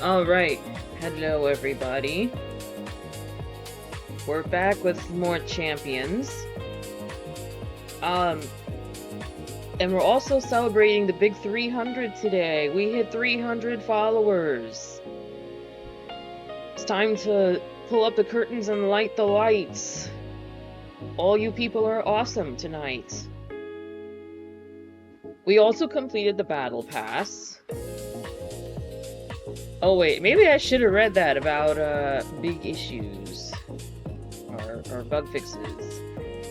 Alright, hello everybody. We're back with more champions. And we're also celebrating the big 300 today. We hit 300 followers. It's time to pull up the curtains and light the lights. All you people are awesome tonight. We also completed the battle pass. Oh wait, maybe I should have read that about big issues or bug fixes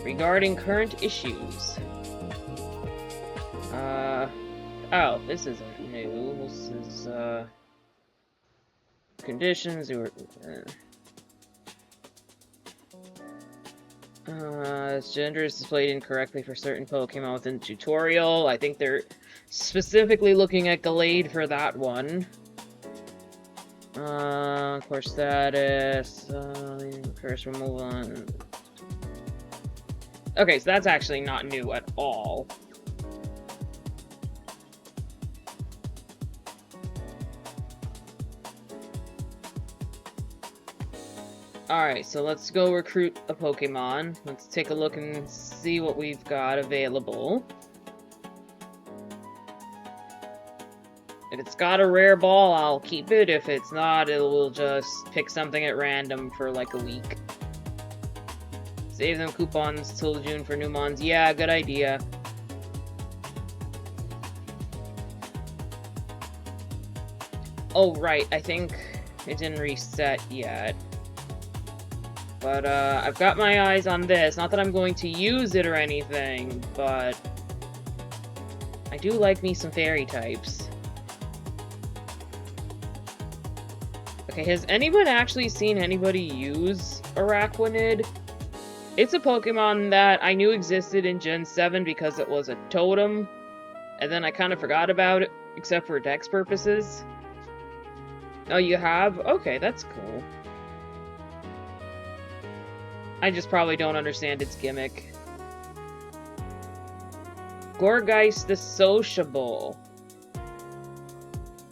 regarding current issues. Oh, this isn't new. This is conditions or gender is displayed incorrectly for certain Pokemon within the tutorial. I think they're specifically looking at Gallade for that one. Course status, curse removal on... Okay, so that's actually not new at all. Alright, so let's go recruit a Pokemon. Let's take a look and see what we've got available. If it's got a rare ball, I'll keep it. If it's not, it will just pick something at random for like a week. Save them coupons till June for new mons. Yeah, good idea. Oh, right, I think it didn't reset yet. But, I've got my eyes on this. Not that I'm going to use it or anything, but... I do like me some fairy types. Okay, has anyone actually seen anybody use Araquanid? It's a Pokemon that I knew existed in Gen 7 because it was a totem, and then I kind of forgot about it, except for Dex purposes. Oh, you have? Okay, that's cool. I just probably don't understand its gimmick. Gourgeist the Sociable.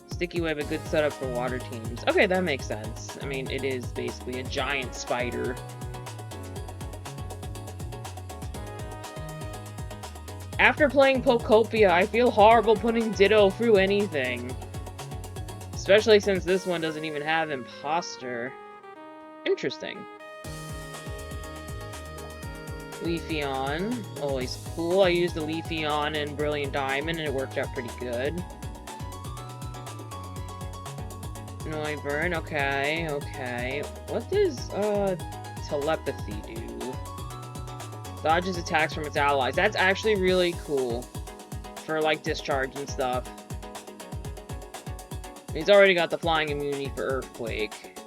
Sticky Web, a good setup for water teams. Okay, that makes sense. I mean, it is basically a giant spider. After playing Pokopia, I feel horrible putting Ditto through anything. Especially since this one doesn't even have Imposter. Interesting. Leafeon, always cool. I used the Leafeon in Brilliant Diamond and it worked out pretty good. Noivern, okay, okay. What does, telepathy do? Dodges attacks from its allies. That's actually really cool. For, like, discharge and stuff. He's already got the flying immunity for Earthquake.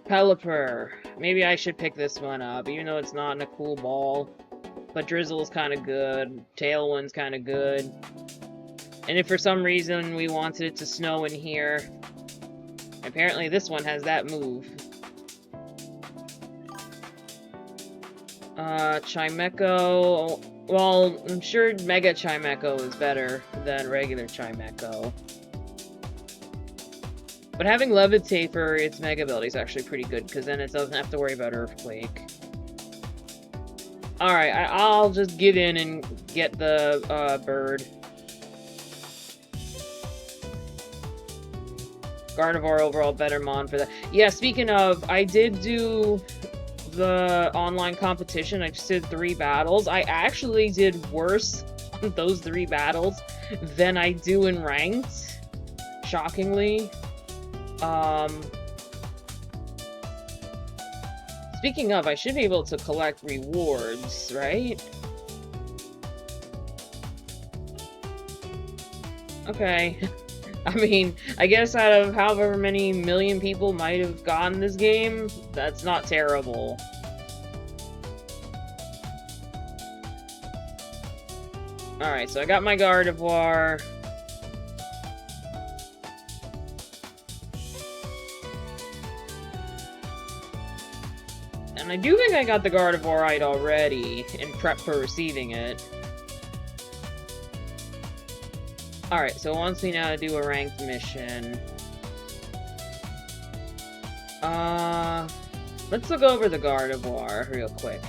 Pelipper. Maybe I should pick this one up, even though it's not in a cool ball. But Drizzle's kind of good. Tailwind's kind of good. And if for some reason we wanted it to snow in here, apparently this one has that move. Chimecho. Well, I'm sure Mega Chimecho is better than regular Chimecho. But having Levitate for its Mega ability is actually pretty good, because then it doesn't have to worry about Earthquake. Alright, I'll just give in and get the bird. Gardevoir overall better mon for that. Yeah, speaking of, I did do the online competition. I just did 3 battles. I actually did worse on those 3 battles than I do in ranked. Shockingly. Speaking of, I should be able to collect rewards, right? Okay. I mean, I guess out of however many million people might have gotten this game, that's not terrible. Alright, so I got my Gardevoir. And I do think I got the Gardevoir right already, in prep for receiving it. Alright, so it wants me now to do a ranked mission. Let's look over the Gardevoir real quick.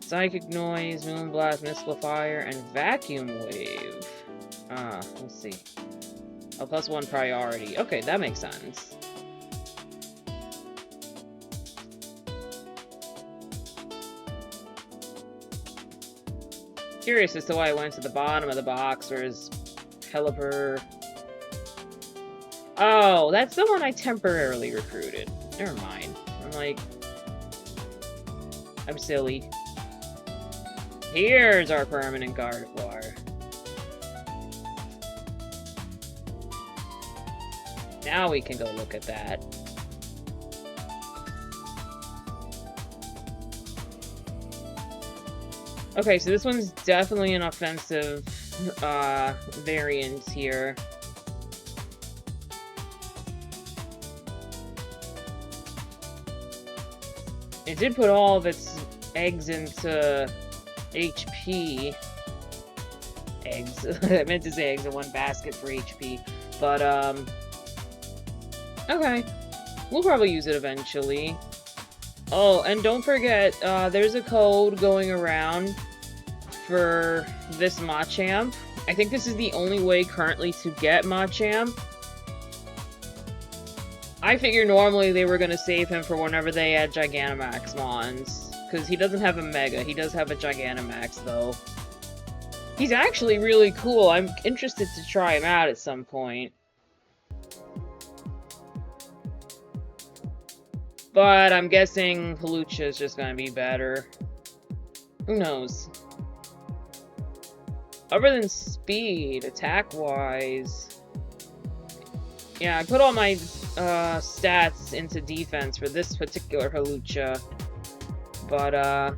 Psychic Noise, Moonblast, Mystical Fire, and Vacuum Wave. Let's see. Oh, +1 priority. Okay, that makes sense. Curious as to why I went to the bottom of the box, whereas Pelipper... Oh, that's the one I temporarily recruited. Never mind. I'm silly. Here's our permanent Gardevoir. Now we can go look at that. Okay, so this one's definitely an offensive variant here. It did put all of its eggs into HP. Eggs. I meant to say eggs in one basket for HP. But, okay. We'll probably use it eventually. Oh, and don't forget, there's a code going around for this Machamp. I think this is the only way currently to get Machamp. I figure normally they were going to save him for whenever they add Gigantamax Mons. Because he doesn't have a Mega, he does have a Gigantamax, though. He's actually really cool. I'm interested to try him out at some point. But I'm guessing Hawlucha is just going to be better. Who knows? Other than speed, attack-wise... Yeah, I put all my stats into defense for this particular Hawlucha. But, I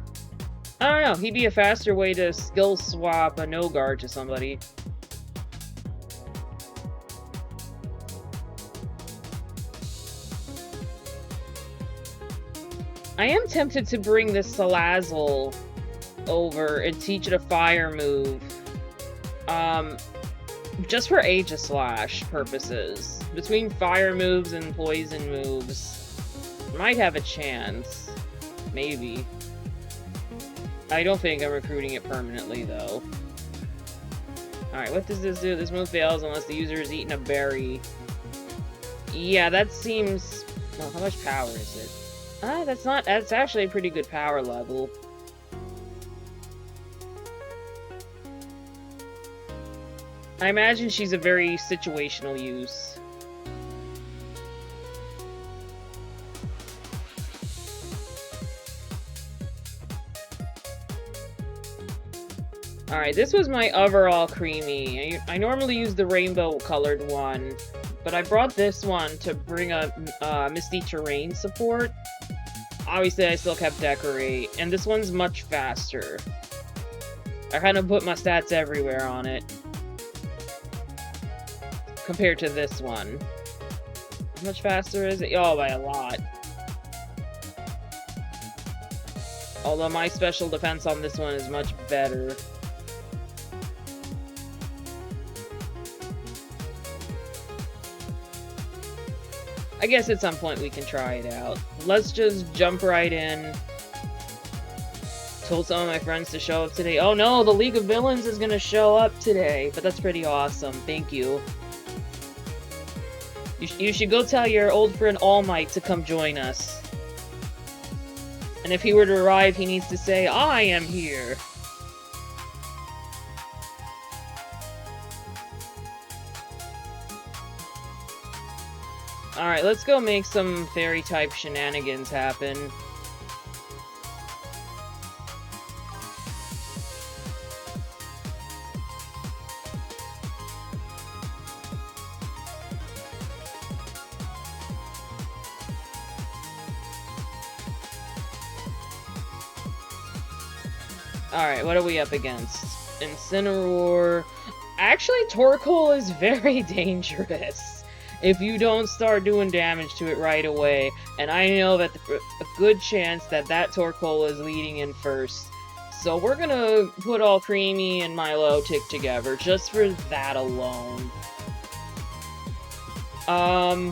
don't know. He'd be a faster way to skill swap a No-Guard to somebody. I am tempted to bring this Salazzle over and teach it a fire move. Just for Aegislash purposes. Between fire moves and poison moves, might have a chance. Maybe. I don't think I'm recruiting it permanently, though. Alright, what does this do? This move fails unless the user has eaten a berry. Yeah, that seems... Well, how much power is it? That's actually a pretty good power level. I imagine she's a very situational use. Alright, this was my overall creamy. I normally use the rainbow-colored one, but I brought this one to bring a Misty Terrain support. Obviously, I still kept Decorate, and this one's much faster. I kind of put my stats everywhere on it. Compared to this one. How much faster is it? Oh, by a lot. Although my special defense on this one is much better. I guess at some point we can try it out. Let's just jump right in. Told some of my friends to show up today. Oh no, the League of Villains is gonna show up today. But that's pretty awesome. Thank you. You should go tell your old friend All Might to come join us. And if he were to arrive, he needs to say, I am here. Alright, let's go make some fairy-type shenanigans happen. Alright, what are we up against? Incineroar. Actually, Torkoal is very dangerous if you don't start doing damage to it right away. And I know that a good chance that Torkoal is leading in first. So we're gonna put all Creamy and Milotic together, just for that alone. I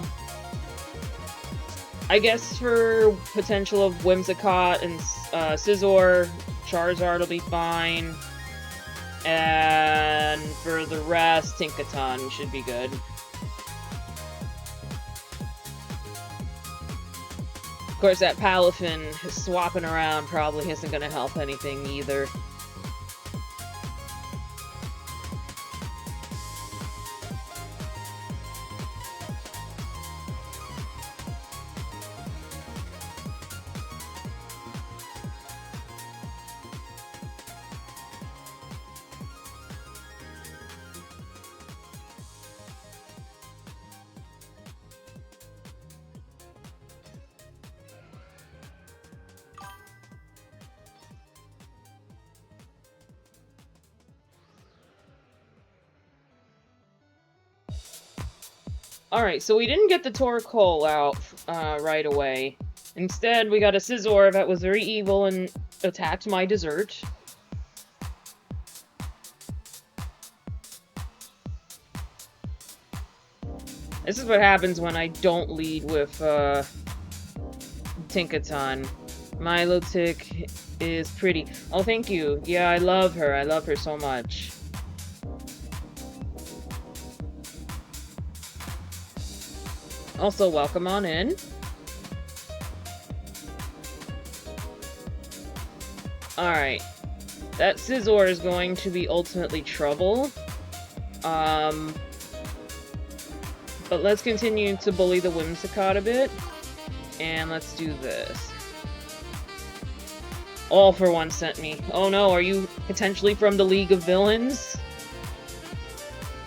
guess for potential of Whimsicott and Scizor, Charizard will be fine. And for the rest, Tinkaton should be good. Of course, that Palafin swapping around probably isn't going to help anything either. Alright, so we didn't get the Torkoal out right away. Instead, we got a Scizor that was very evil and attacked my dessert. This is what happens when I don't lead with Tinkaton. Milotic is pretty. Oh, thank you. Yeah, I love her. I love her so much. Also, welcome on in. Alright. That Scizor is going to be ultimately trouble. But let's continue to bully the Whimsicott a bit. And let's do this. All for One sent me. Oh no, are you potentially from the League of Villains?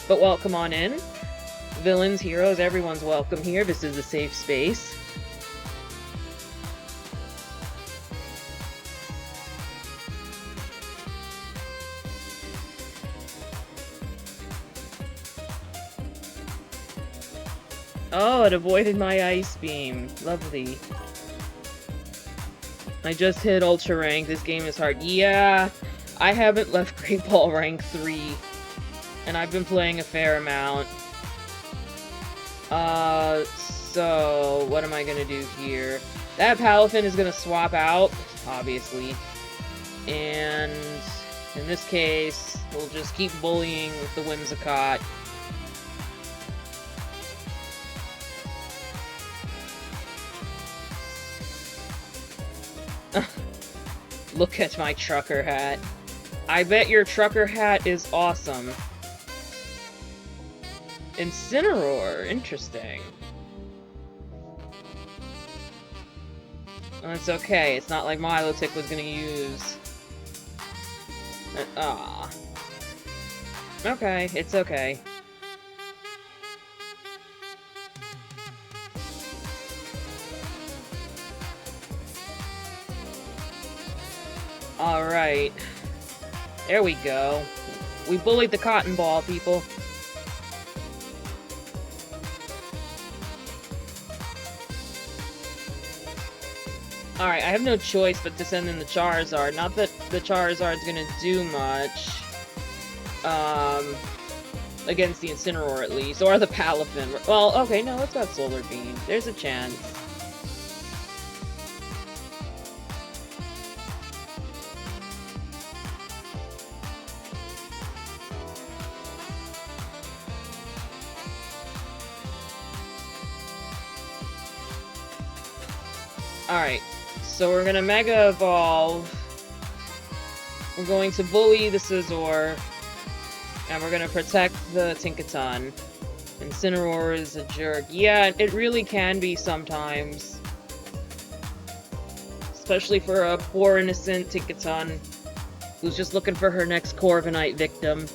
But welcome on in. Villains, heroes, everyone's welcome here. This is a safe space. Oh, it avoided my Ice Beam. Lovely. I just hit Ultra Rank. This game is hard. Yeah, I haven't left Great Ball Rank 3. And I've been playing a fair amount. So what am I gonna do here? That Palafin is gonna swap out, obviously. And in this case, we'll just keep bullying with the Whimsicott. Look at my trucker hat. I bet your trucker hat is awesome. Incineroar, interesting. Well, it's okay, it's not like Milotic was gonna use... Okay, it's okay. Alright. There we go. We bullied the cotton ball, people. Alright, I have no choice but to send in the Charizard. Not that the Charizard's gonna do much. Against the Incineroar at least. Or the Palafin. Well, okay, no, it's got Solar Beam. There's a chance. Alright, so we're gonna Mega Evolve. We're going to bully the Scizor. And we're gonna protect the Tinkaton. Incineroar is a jerk. Yeah, it really can be sometimes. Especially for a poor innocent Tinkaton who's just looking for her next Corviknight victim.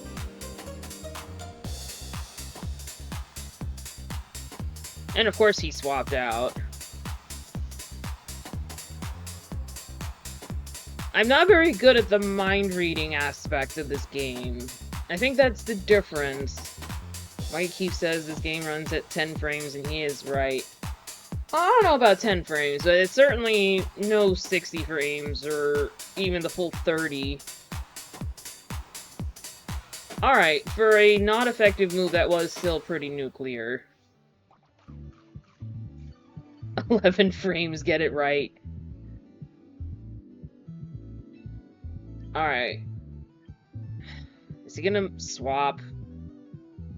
And of course he swapped out. I'm not very good at the mind-reading aspect of this game. I think that's the difference. White Keef says this game runs at 10 frames, and he is right. I don't know about 10 frames, but it's certainly no 60 frames or even the full 30. Alright, for a not effective move, that was still pretty nuclear. 11 frames, get it right. Alright. Is he gonna swap?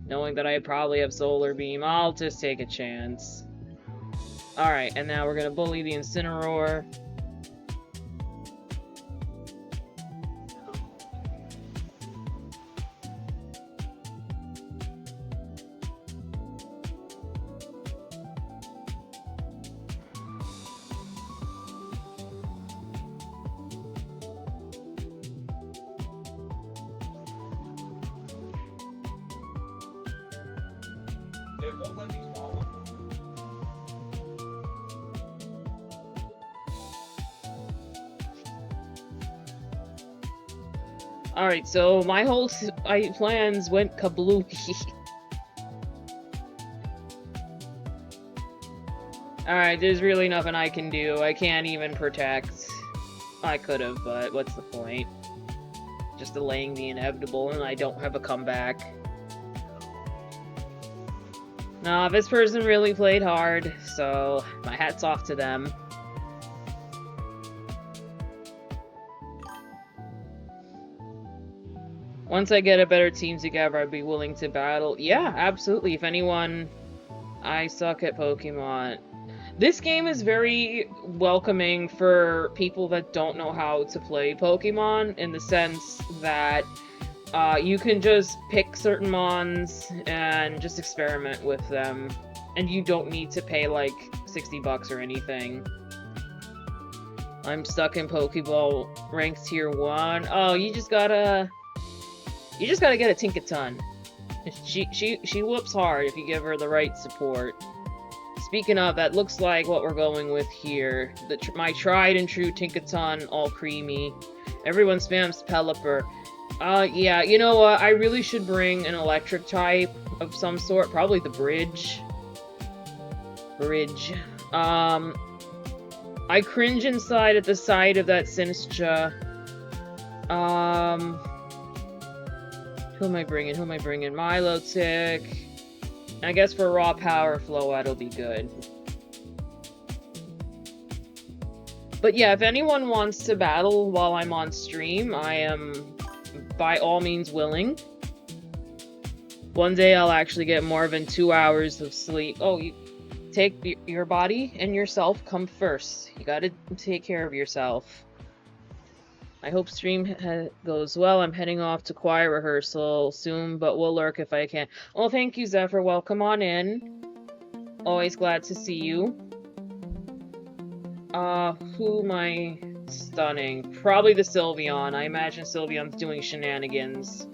Knowing that I probably have Solar Beam, I'll just take a chance. Alright, and now we're gonna bully the Incineroar. Alright, so my whole plans went kablooey. Alright, there's really nothing I can do. I can't even protect. I could've, but what's the point? Just delaying the inevitable, and I don't have a comeback. Nah, this person really played hard, so my hat's off to them. Once I get a better team together, I'd be willing to battle. Yeah, absolutely. If anyone... I suck at Pokemon. This game is very welcoming for people that don't know how to play Pokemon, in the sense that you can just pick certain mons and just experiment with them, and you don't need to pay like 60 bucks or anything. I'm stuck in Pokeball ranked tier 1. Oh, you just gotta get a Tinkaton. She whoops hard if you give her the right support. Speaking of, that looks like what we're going with here. My tried and true Tinkaton, all creamy. Everyone spams Pelipper. Yeah, you know what? I really should bring an electric type of some sort. Probably the Bridge. I cringe inside at the sight of that Sinistcha. Who am I bringing? Milotic. I guess for raw power flow, that'll be good. But yeah, if anyone wants to battle while I'm on stream, I am by all means willing. One day I'll actually get more than 2 hours of sleep. Oh, you take your body and yourself come first. You gotta take care of yourself. I hope stream goes well. I'm heading off to choir rehearsal soon, but will lurk if I can. Well, thank you, Zephyr. Welcome on in. Always glad to see you. Who am I stunning? Probably the Sylveon. I imagine Sylveon's doing shenanigans.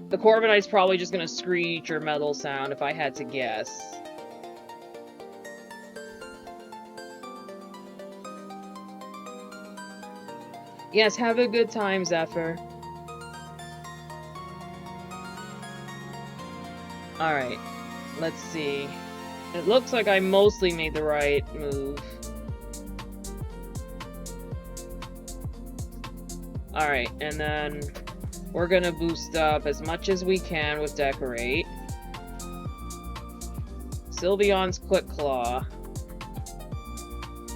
The Corviknight's probably just gonna screech or metal sound if I had to guess. Yes, have a good time, Zephyr. Alright, let's see. It looks like I mostly made the right move. Alright, and then we're gonna boost up as much as we can with Decorate. Sylveon's Quick Claw.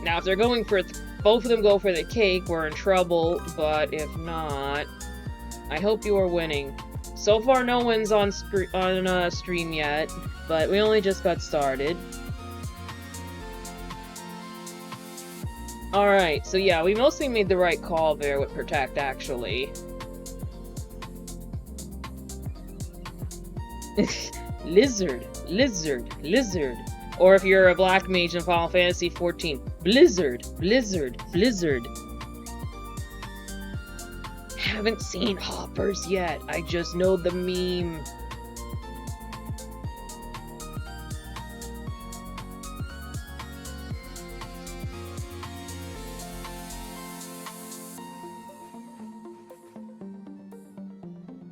Now, if they're going for both of them go for the cake, we're in trouble, but if not, I hope you are winning. So far, no one's on stream yet, but we only just got started. Alright, so yeah, we mostly made the right call there with Protect, actually. Lizard. Or if you're a black mage in Final Fantasy XIV, Blizzard. Haven't seen Hoppers yet. I just know the meme.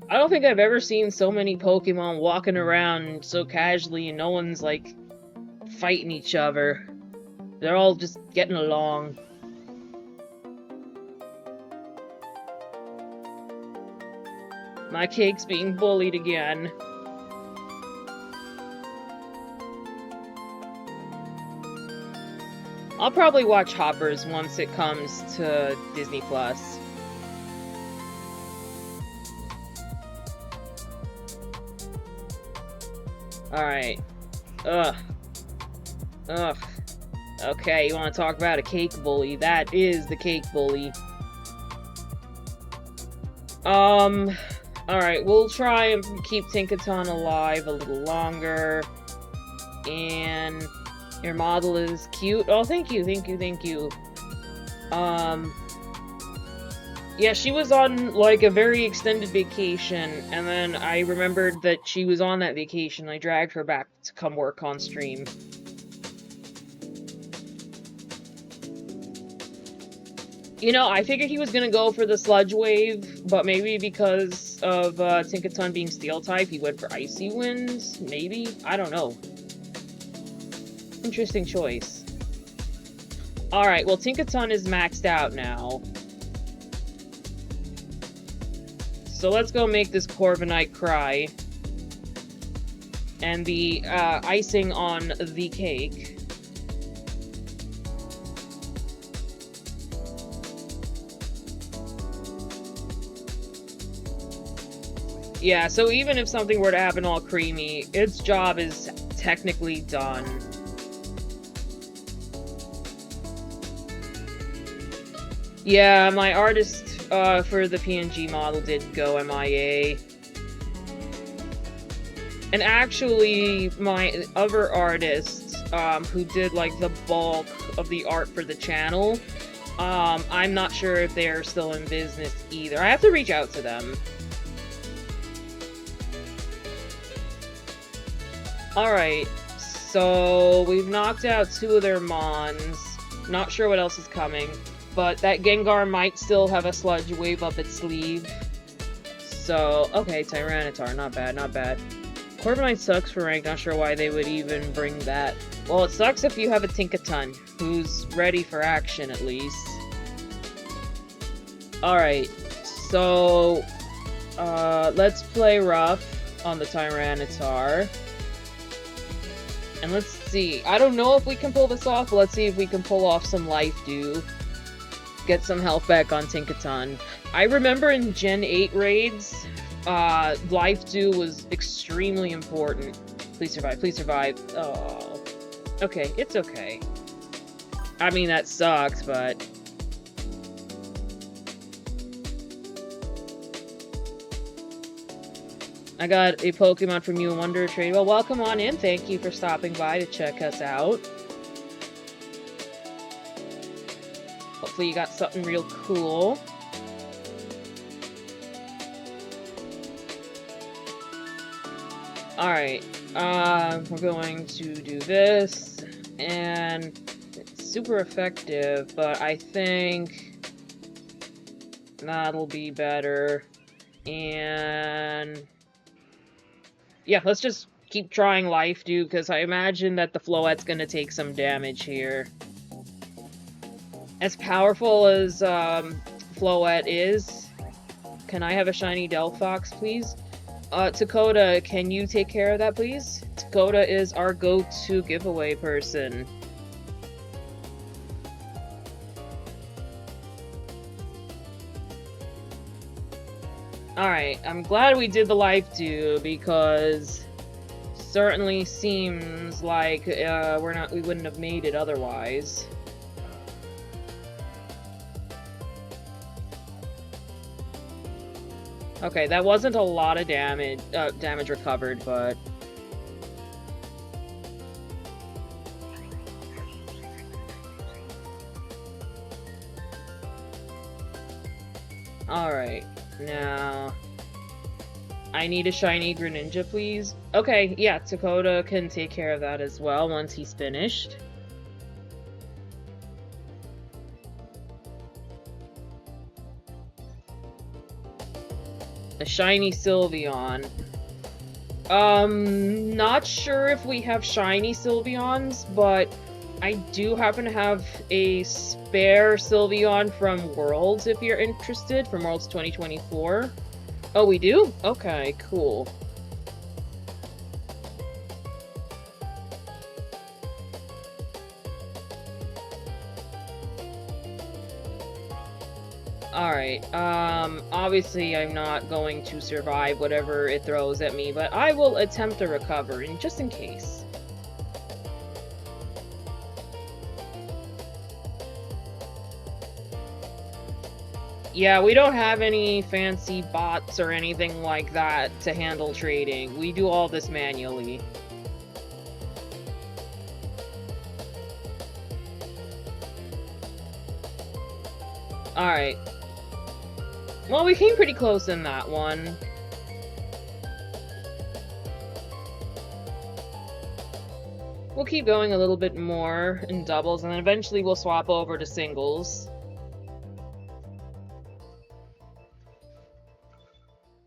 I don't think I've ever seen so many Pokemon walking around so casually and no one's, like, fighting each other. They're all just getting along. My cake's being bullied again. I'll probably watch Hoppers once it comes to Disney+. Alright. Ugh. Okay, you want to talk about a cake bully? That is the cake bully. Alright, we'll try and keep Tinkaton alive a little longer. And your model is cute. Oh, thank you. Yeah, she was on, like, a very extended vacation, and then I remembered that she was on that vacation. I dragged her back to come work on stream. You know, I figured he was gonna go for the Sludge Wave, but maybe because of Tinkaton being Steel-type, he went for Icy Wind? Maybe? I don't know. Interesting choice. Alright, well, Tinkaton is maxed out now. So let's go make this Corviknight cry. And the icing on the cake. Yeah, so even if something were to happen all creamy, its job is technically done. Yeah, my artist for the PNG model did go MIA. And actually, my other artist, who did, like, the bulk of the art for the channel, I'm not sure if they're still in business either. I have to reach out to them. Alright, so we've knocked out 2 of their Mons. Not sure what else is coming. But that Gengar might still have a Sludge Wave up its sleeve. So, okay, Tyranitar, not bad, not bad. Corviknight sucks for rank, not sure why they would even bring that. Well, it sucks if you have a Tinkaton, who's ready for action at least. Alright, so... let's play rough on the Tyranitar. And let's see, I don't know if we can pull this off, but let's see if we can pull off some Life Dew. Get some health back on Tinkaton. I remember in Gen 8 raids, Life Dew was extremely important. Please survive, please survive. Oh. Okay, it's okay. I mean, that sucks, but... I got a Pokemon from you, Wonder Trade. Well, welcome on in. Thank you for stopping by to check us out. Hopefully you got something real cool. Alright, we're going to do this, and it's super effective, but I think that'll be better, and yeah, let's just keep trying Life Dew, because I imagine that the Floette's gonna take some damage here. As powerful as Floette is, can I have a shiny Delphox, please? Dakota, can you take care of that, please? Dakota is our go-to giveaway person. Alright, I'm glad we did the Life Dew, because certainly seems like we wouldn't have made it otherwise. Okay, that wasn't a lot of damage recovered, but... Alright, now... I need a shiny Greninja, please. Okay, yeah, Dakota can take care of that as well once he's finished. A shiny Sylveon. Not sure if we have shiny Sylveons, but I do happen to have a spare Sylveon from Worlds, if you're interested, from Worlds 2024. Oh, we do? Okay, cool. Alright, obviously I'm not going to survive whatever it throws at me, but I will attempt to recover, just in case. Yeah, we don't have any fancy bots or anything like that to handle trading. We do all this manually. Alright. Well, we came pretty close in that one. We'll keep going a little bit more in doubles, and then eventually we'll swap over to singles.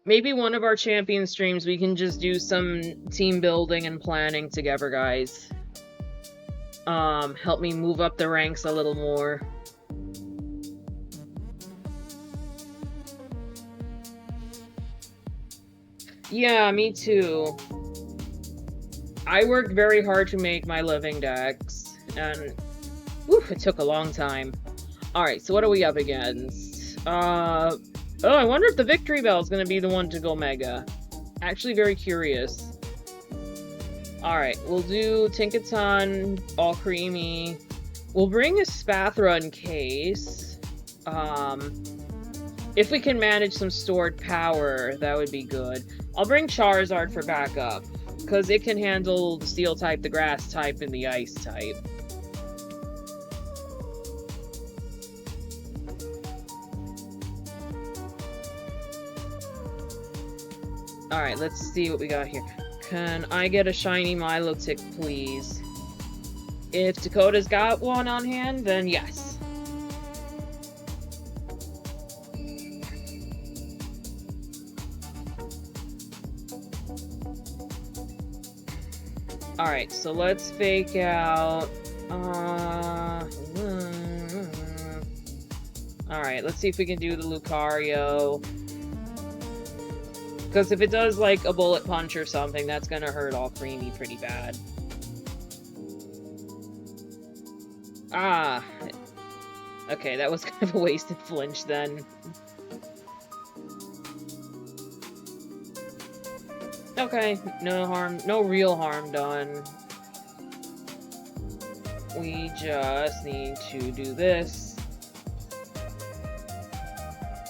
Maybe one of our champion streams we can just do some team building and planning together, guys. Help me move up the ranks a little more. Yeah, me too. I worked very hard to make my living decks, and oof, it took a long time. Alright, so what are we up against? Oh, I wonder if the Victory Bell is going to be the one to go Mega. Actually very curious. Alright, we'll do Tinkaton, all creamy. We'll bring a Spathra in case. If we can manage some stored power, that would be good. I'll bring Charizard for backup, because it can handle the Steel type, the Grass type, and the Ice type. Alright, let's see what we got here. Can I get a shiny Milotic, please? If Dakota's got one on hand, then yes. Alright, so let's fake out... Alright, let's see if we can do the Lucario. Because if it does, like, a Bullet Punch or something, that's gonna hurt all creamy pretty bad. Ah! Okay, that was kind of a wasted flinch then. Okay, no harm, no real harm done. We just need to do this.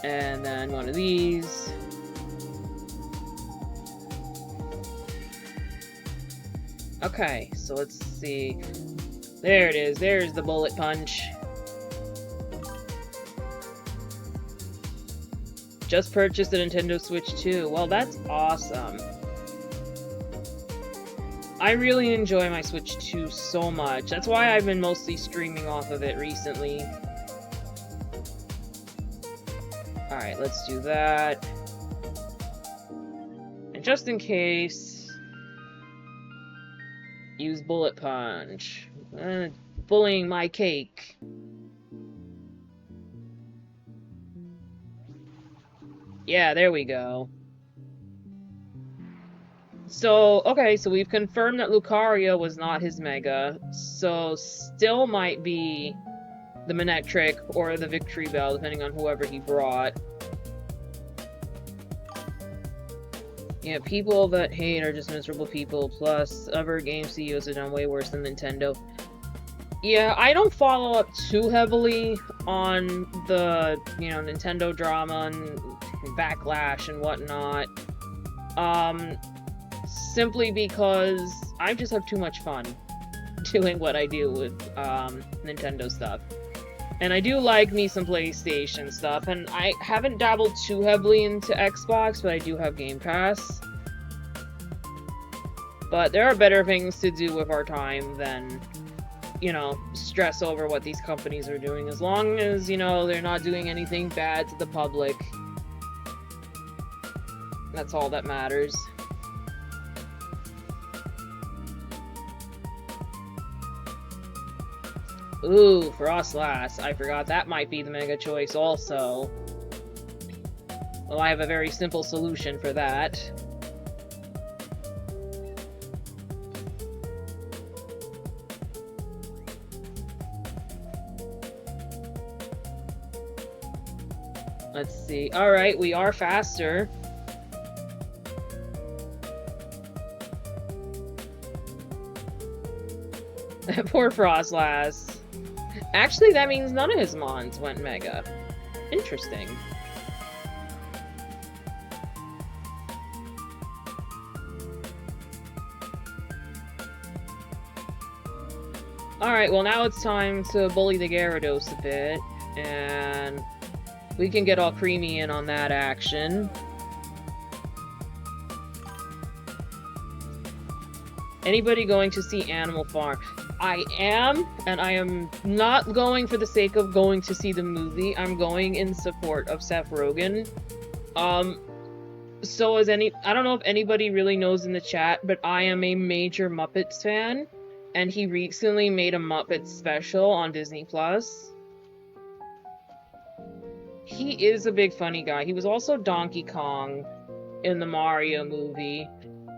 And then one of these. Okay, so let's see. There it is, there's the Bullet Punch. Just purchased a Nintendo Switch 2. Well, that's awesome. I really enjoy my Switch 2 so much. That's why I've been mostly streaming off of it recently. Alright, let's do that. And just in case... use Bullet Punch. Bullying my cake. Yeah, there we go. So, okay, so we've confirmed that Lucario was not his Mega, so still might be the Manectric or the Victory Bell, depending on whoever he brought. Yeah, people that hate are just miserable people, plus other game CEOs have done way worse than Nintendo. Yeah, I don't follow up too heavily on the, you know, Nintendo drama and backlash and whatnot. Simply because I just have too much fun doing what I do with Nintendo stuff. And I do like me some PlayStation stuff, and I haven't dabbled too heavily into Xbox, but I do have Game Pass. But there are better things to do with our time than, you know, stress over what these companies are doing, as long as, you know, they're not doing anything bad to the public. That's all that matters. Ooh, Frostlass. I forgot that might be the Mega Choice also. Well, I have a very simple solution for that. Let's see. Alright, we are faster. Poor Frostlass. Actually, that means none of his Mons went Mega. Interesting. Alright, well now it's time to bully the Gyarados a bit, and we can get all creamy in on that action. Anybody going to see Animal Farm? I am, and I am not going for the sake of going to see the movie. I'm going in support of Seth Rogen. So as I don't know if anybody really knows in the chat, but I am a major Muppets fan, and he recently made a Muppets special on Disney+. He is a big funny guy. He was also Donkey Kong in the Mario movie.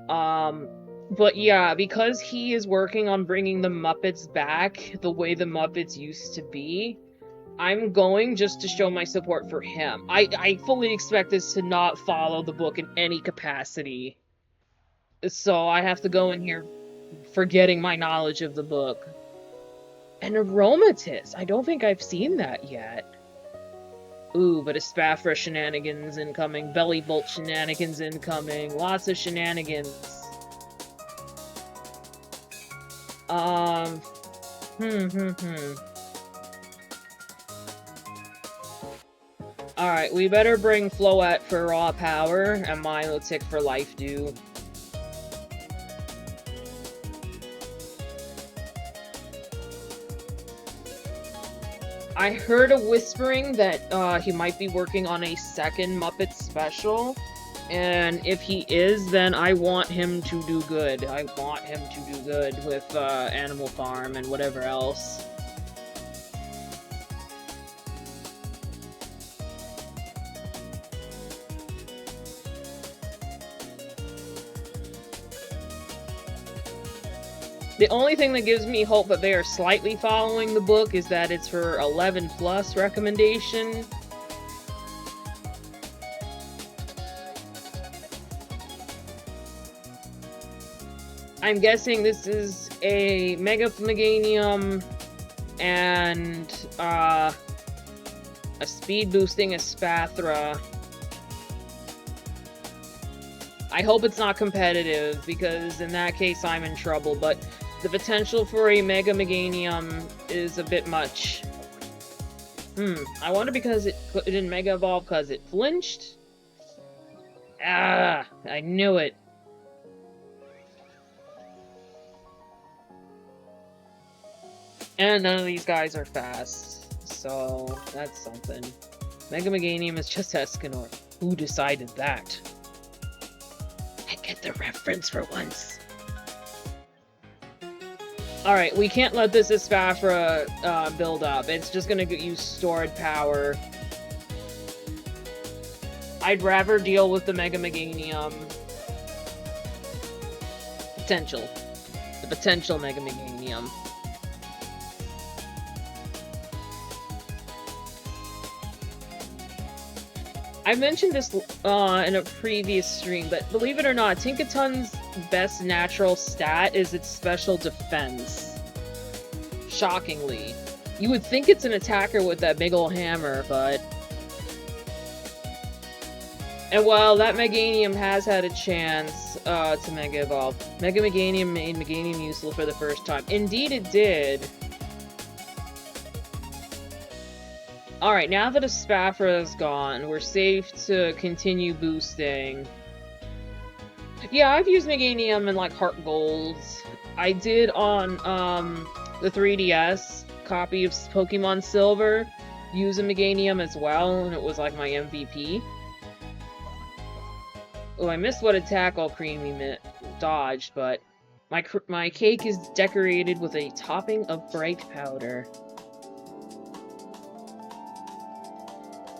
But yeah, because he is working on bringing the Muppets back the way the Muppets used to be, I'm going just to show my support for him. I fully expect this to not follow the book in any capacity. So I have to go in here forgetting my knowledge of the book. And Aromatisse! I don't think I've seen that yet. Ooh, but a Spafra shenanigans incoming, Bellybolt shenanigans incoming, lots of shenanigans. Alright, we better bring Floette for raw power, and Milotic for life dew. I heard a whispering that he might be working on a second Muppet special, and if he is, then I want him to do good. I want him to do good with Animal Farm and whatever else. The only thing that gives me hope that they are slightly following the book is that it's for 11+ recommendation. I'm guessing this is a Mega Meganium and a speed boosting Espathra. I hope it's not competitive, because in that case I'm in trouble, but the potential for a Mega Meganium is a bit much. I wonder because it didn't Mega Evolve because it flinched? Ah, I knew it. And none of these guys are fast, so that's something. Mega Meganium is just Escanor. Who decided that? I get the reference for once. Alright, we can't let this Espathra build up. It's just gonna use stored power. I'd rather deal with the Mega Meganium. Potential. The potential Mega Meganium. I mentioned this in a previous stream, but believe it or not, Tinkaton's best natural stat is its special defense. Shockingly. You would think it's an attacker with that big ol' hammer, but... And while that Meganium has had a chance to Mega Evolve, Mega Meganium made Meganium useful for the first time. Indeed it did. Alright, now that Espathra is gone, we're safe to continue boosting. Yeah, I've used Meganium in, like, Heart Golds. I did on, the 3DS copy of Pokemon Silver, use a Meganium as well, and it was, like, my MVP. Oh, I missed what attack all Creamy dodged, but my cake is decorated with a topping of bright powder.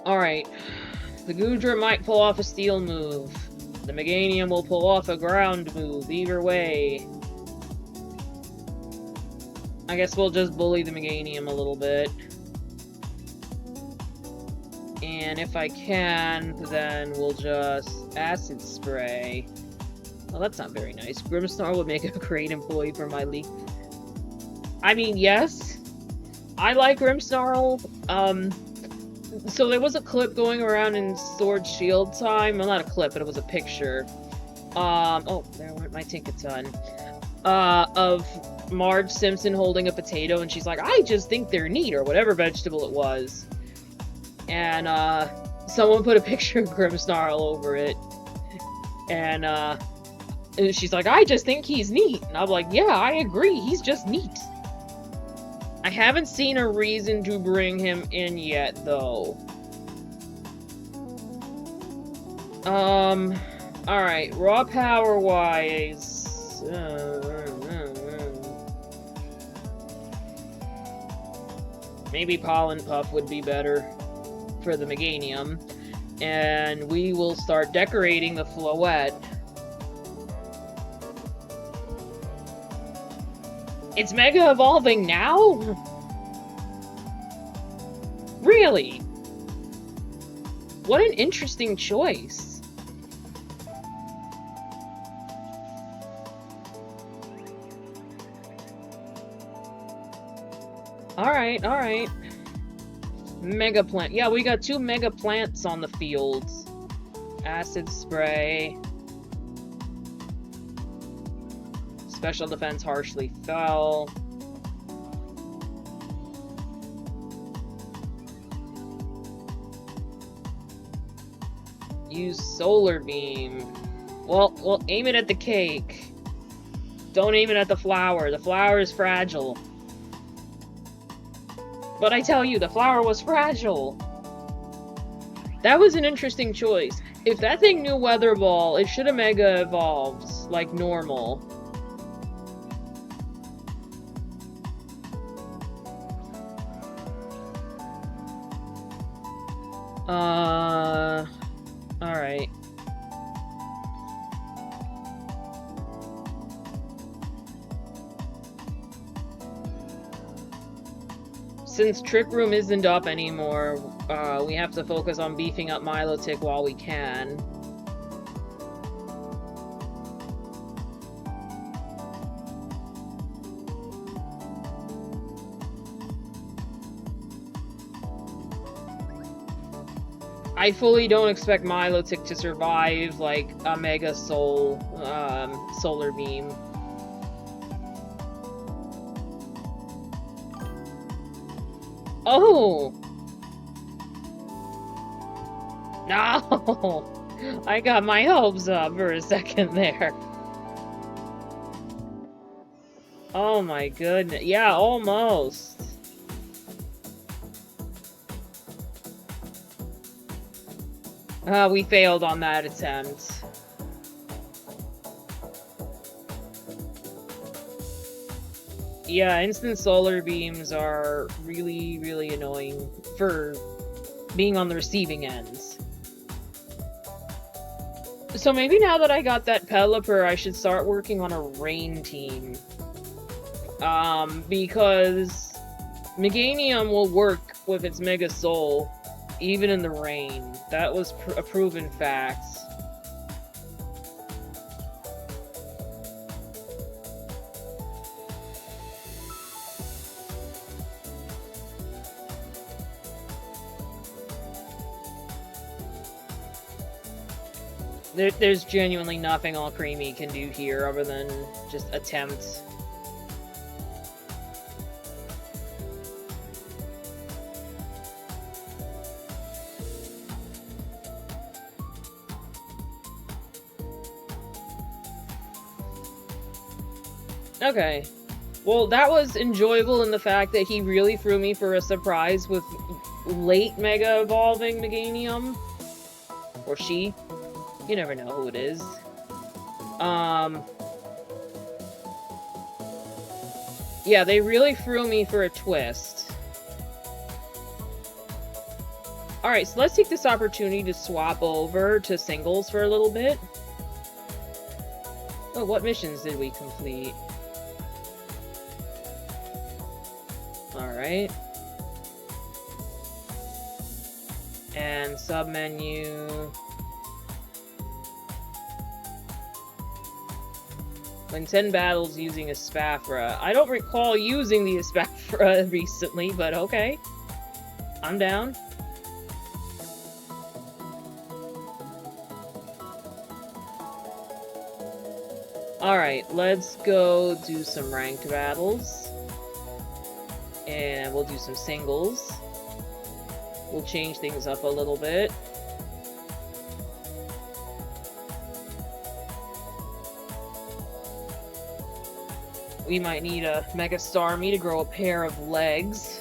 Alright. The Goodra might pull off a steel move. The Meganium will pull off a ground move. Either way. I guess we'll just bully the Meganium a little bit. And if I can, then we'll just Acid Spray. Well, that's not very nice. Grimmsnarl would make a great employee for my league. I mean, yes. I like Grimmsnarl. So there was a clip going around in Sword Shield time. Well, not a clip, but it was a picture. Oh, there went my Tinkaton. Of Marge Simpson holding a potato, and she's like, I just think they're neat, or whatever vegetable it was. And, someone put a picture of Grimmsnarl over it. And she's like, I just think he's neat. And I'm like, yeah, I agree, he's just neat. I haven't seen a reason to bring him in yet, though. Alright, raw power-wise... maybe Pollen Puff would be better for the Meganium. And we will start decorating the Floette. It's Mega Evolving now? Really? What an interesting choice. Alright, alright. Mega Plant. Yeah, we got 2 Mega Plants on the field. Acid Spray. Special Defense Harshly Fell. Use Solar Beam. Well, aim it at the cake. Don't aim it at the flower. The flower is fragile. But I tell you, the flower was fragile. That was an interesting choice. If that thing knew Weather Ball, it should have Mega Evolved like normal. Alright. Since Trick Room isn't up anymore, we have to focus on beefing up Milotic while we can. I fully don't expect Milotic to survive, like, a Mega Solar Beam. Oh! No! I got my hopes up for a second there. Oh my goodness. Yeah, almost. We failed on that attempt. Yeah, instant solar beams are really, really annoying for being on the receiving ends. So maybe now that I got that Pelipper, I should start working on a rain team. Because Meganium will work with its Mega Soul, even in the rain. That was a proven fact. There's genuinely nothing Alcremie can do here other than just attempt. Okay. Well, that was enjoyable in the fact that he really threw me for a surprise with late Mega Evolving Meganium. Or she. You never know who it is. Yeah, they really threw me for a twist. Alright, so let's take this opportunity to swap over to singles for a little bit. Oh, what missions did we complete? Alright. And submenu. When 10 battles using Espathra. I don't recall using the Espathra recently, but okay. I'm down. Alright, let's go do some ranked battles. And we'll do some singles. We'll change things up a little bit. We might need a Mega Starmie to grow a pair of legs.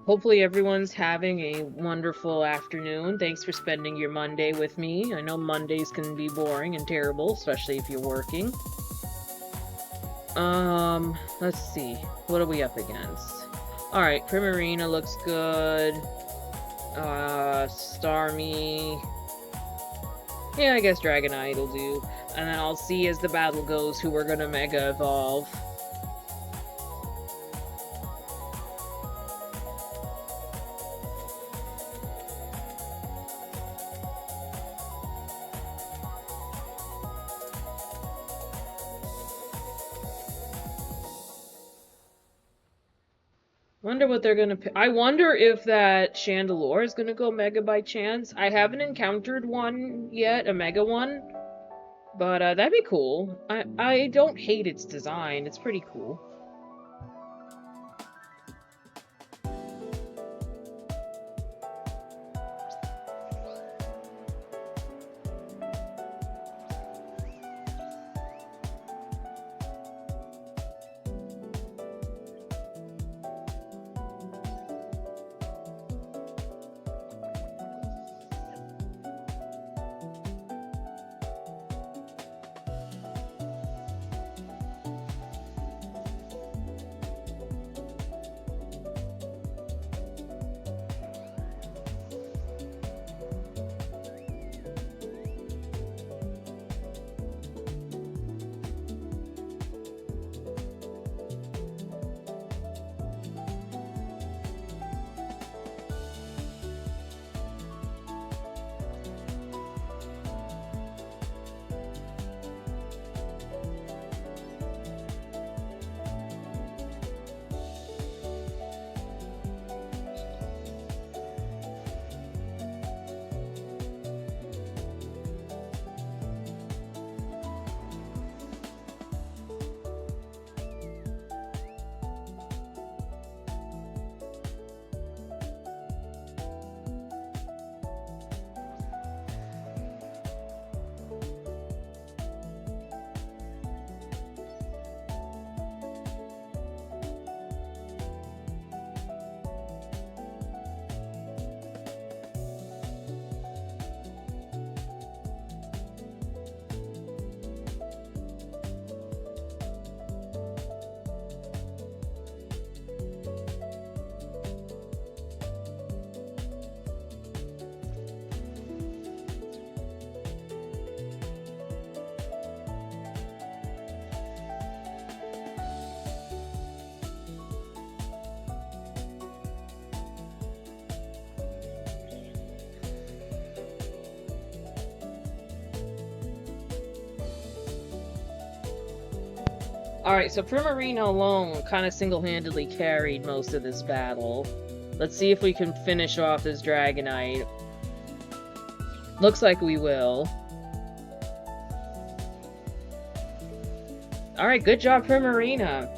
Hopefully everyone's having a wonderful afternoon. Thanks for spending your Monday with me. I know Mondays can be boring and terrible, especially if you're working. Let's see. What are we up against? Alright, Primarina looks good. Starmie. Yeah, I guess Dragonite will do. And then I'll see as the battle goes who we're gonna Mega Evolve. Wonder what they're gonna pick. I wonder if that Chandelure is gonna go Mega by chance. I haven't encountered one yet, a Mega one. But that'd be cool. I don't hate its design. It's pretty cool. Alright, so Primarina alone kind of single-handedly carried most of this battle. Let's see if we can finish off this Dragonite. Looks like we will. Alright, good job, Primarina.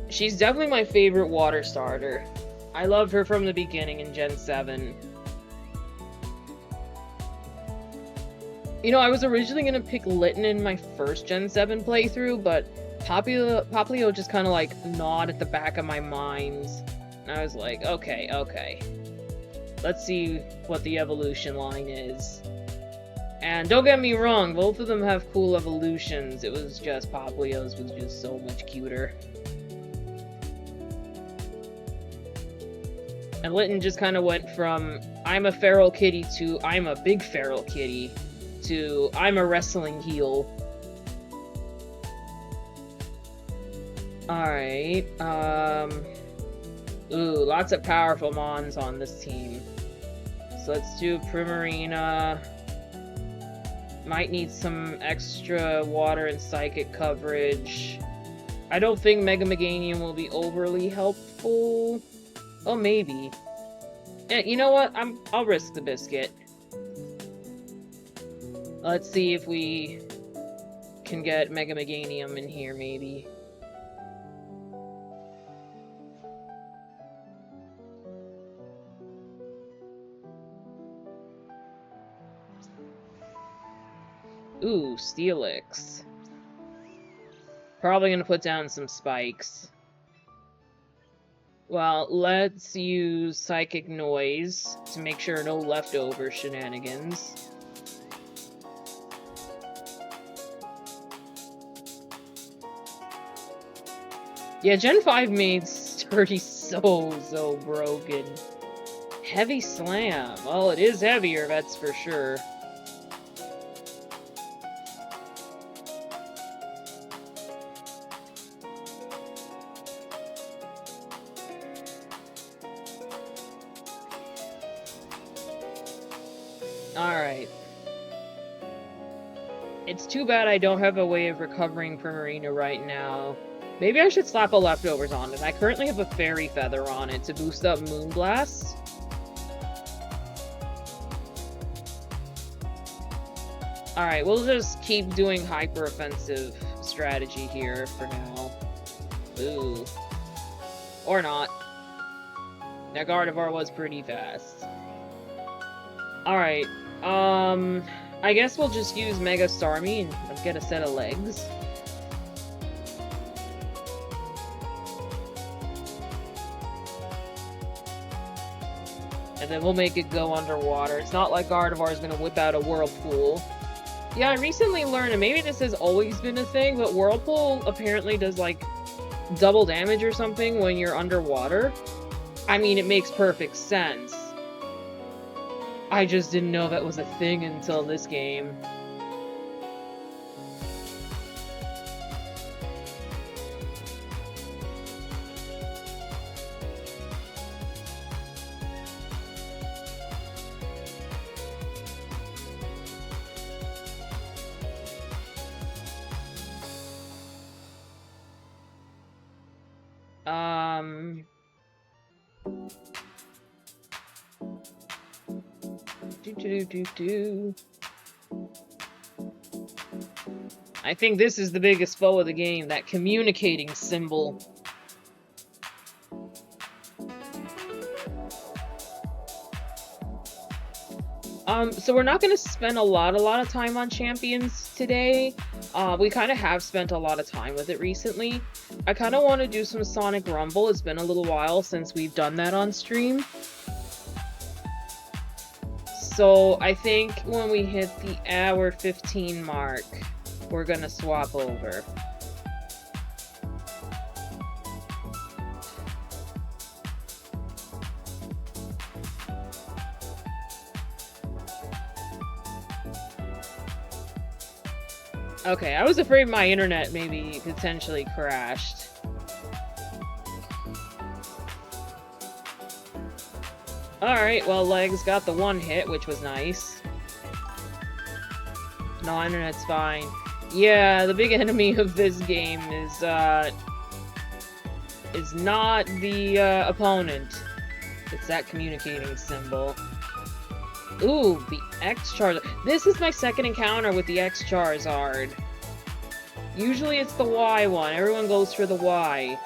She's definitely my favorite water starter. I loved her from the beginning in Gen 7. You know, I was originally going to pick Litten in my first Gen 7 playthrough, but Popplio just kind of, like, gnawed at the back of my mind. And I was like, okay. Let's see what the evolution line is. And don't get me wrong, both of them have cool evolutions. It was just Poplio's was just so much cuter. And Litten just kind of went from, I'm a feral kitty to, I'm a big feral kitty, to, I'm a wrestling heel. Alright, ooh, lots of powerful mons on this team. So let's do Primarina. Might need some extra water and psychic coverage. I don't think Mega Meganium will be overly helpful. Oh, maybe. Yeah, you know what? I'll risk the biscuit. Let's see if we can get Mega Meganium in here, maybe. Ooh, Steelix. Probably gonna put down some spikes. Well, let's use Psychic Noise to make sure no leftover shenanigans. Yeah, Gen 5 made Sturdy so broken. Heavy Slam. Well, it is heavier, that's for sure. Alright. It's too bad I don't have a way of recovering Primarina right now. Maybe I should slap a leftovers on it. I currently have a Fairy Feather on it to boost up Moonblast. Alright, we'll just keep doing hyper-offensive strategy here for now. Ooh. Or not. That Gardevoir was pretty fast. Alright, I guess we'll just use Mega Starmie and get a set of legs. And then we'll make it go underwater. It's not like Gardevoir is gonna whip out a Whirlpool. Yeah, I recently learned, and maybe this has always been a thing, but Whirlpool apparently does, like, double damage or something when you're underwater. I mean, it makes perfect sense. I just didn't know that was a thing until this game. I think this is the biggest foe of the game, that communicating symbol. So we're not going to spend a lot of time on champions today. We kind of have spent a lot of time with it recently. I kind of want to do some Sonic Rumble. It's been a little while since we've done that on stream. So I think when we hit the hour 15 mark, we're going to swap over. Okay, I was afraid my internet maybe potentially crashed. Alright, well, Legs got the one hit, which was nice. No, internet's fine. Yeah, the big enemy of this game is not the, opponent. It's that communicating symbol. Ooh, the X-Charizard. This is my second encounter with the X-Charizard. Usually it's the Y one. Everyone goes for the Y.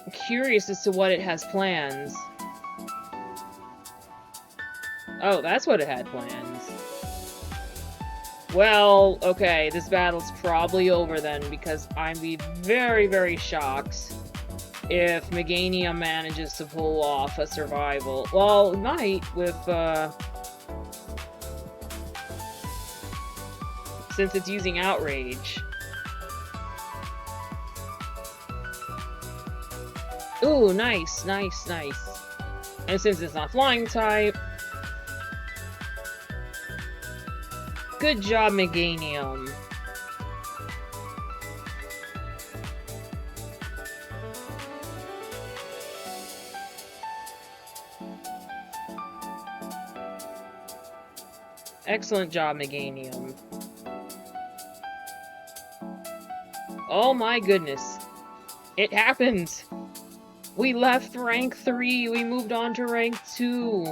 I'm curious as to what it has plans. Oh, that's what it had plans. Well, okay, this battle's probably over then, because I'd be very, very shocked if Meganium manages to pull off a survival. Well, it might with, since it's using Outrage. Ooh, nice, nice, nice. And since it's not flying type... Good job, Meganium. Excellent job, Meganium. Oh my goodness. It happened! We left rank 3, we moved on to rank 2.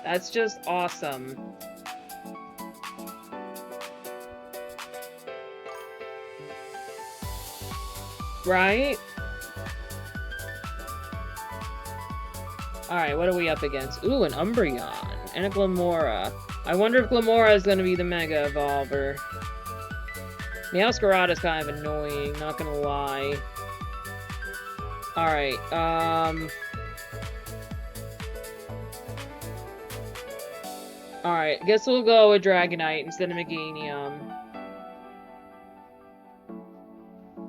That's just awesome. Right? Alright, what are we up against? Ooh, an Umbreon and a Glamora. I wonder if Glamora is going to be the Mega Evolver. Meowscarada is kind of annoying, not gonna lie. Alright, Alright, guess we'll go with Dragonite instead of Meganium.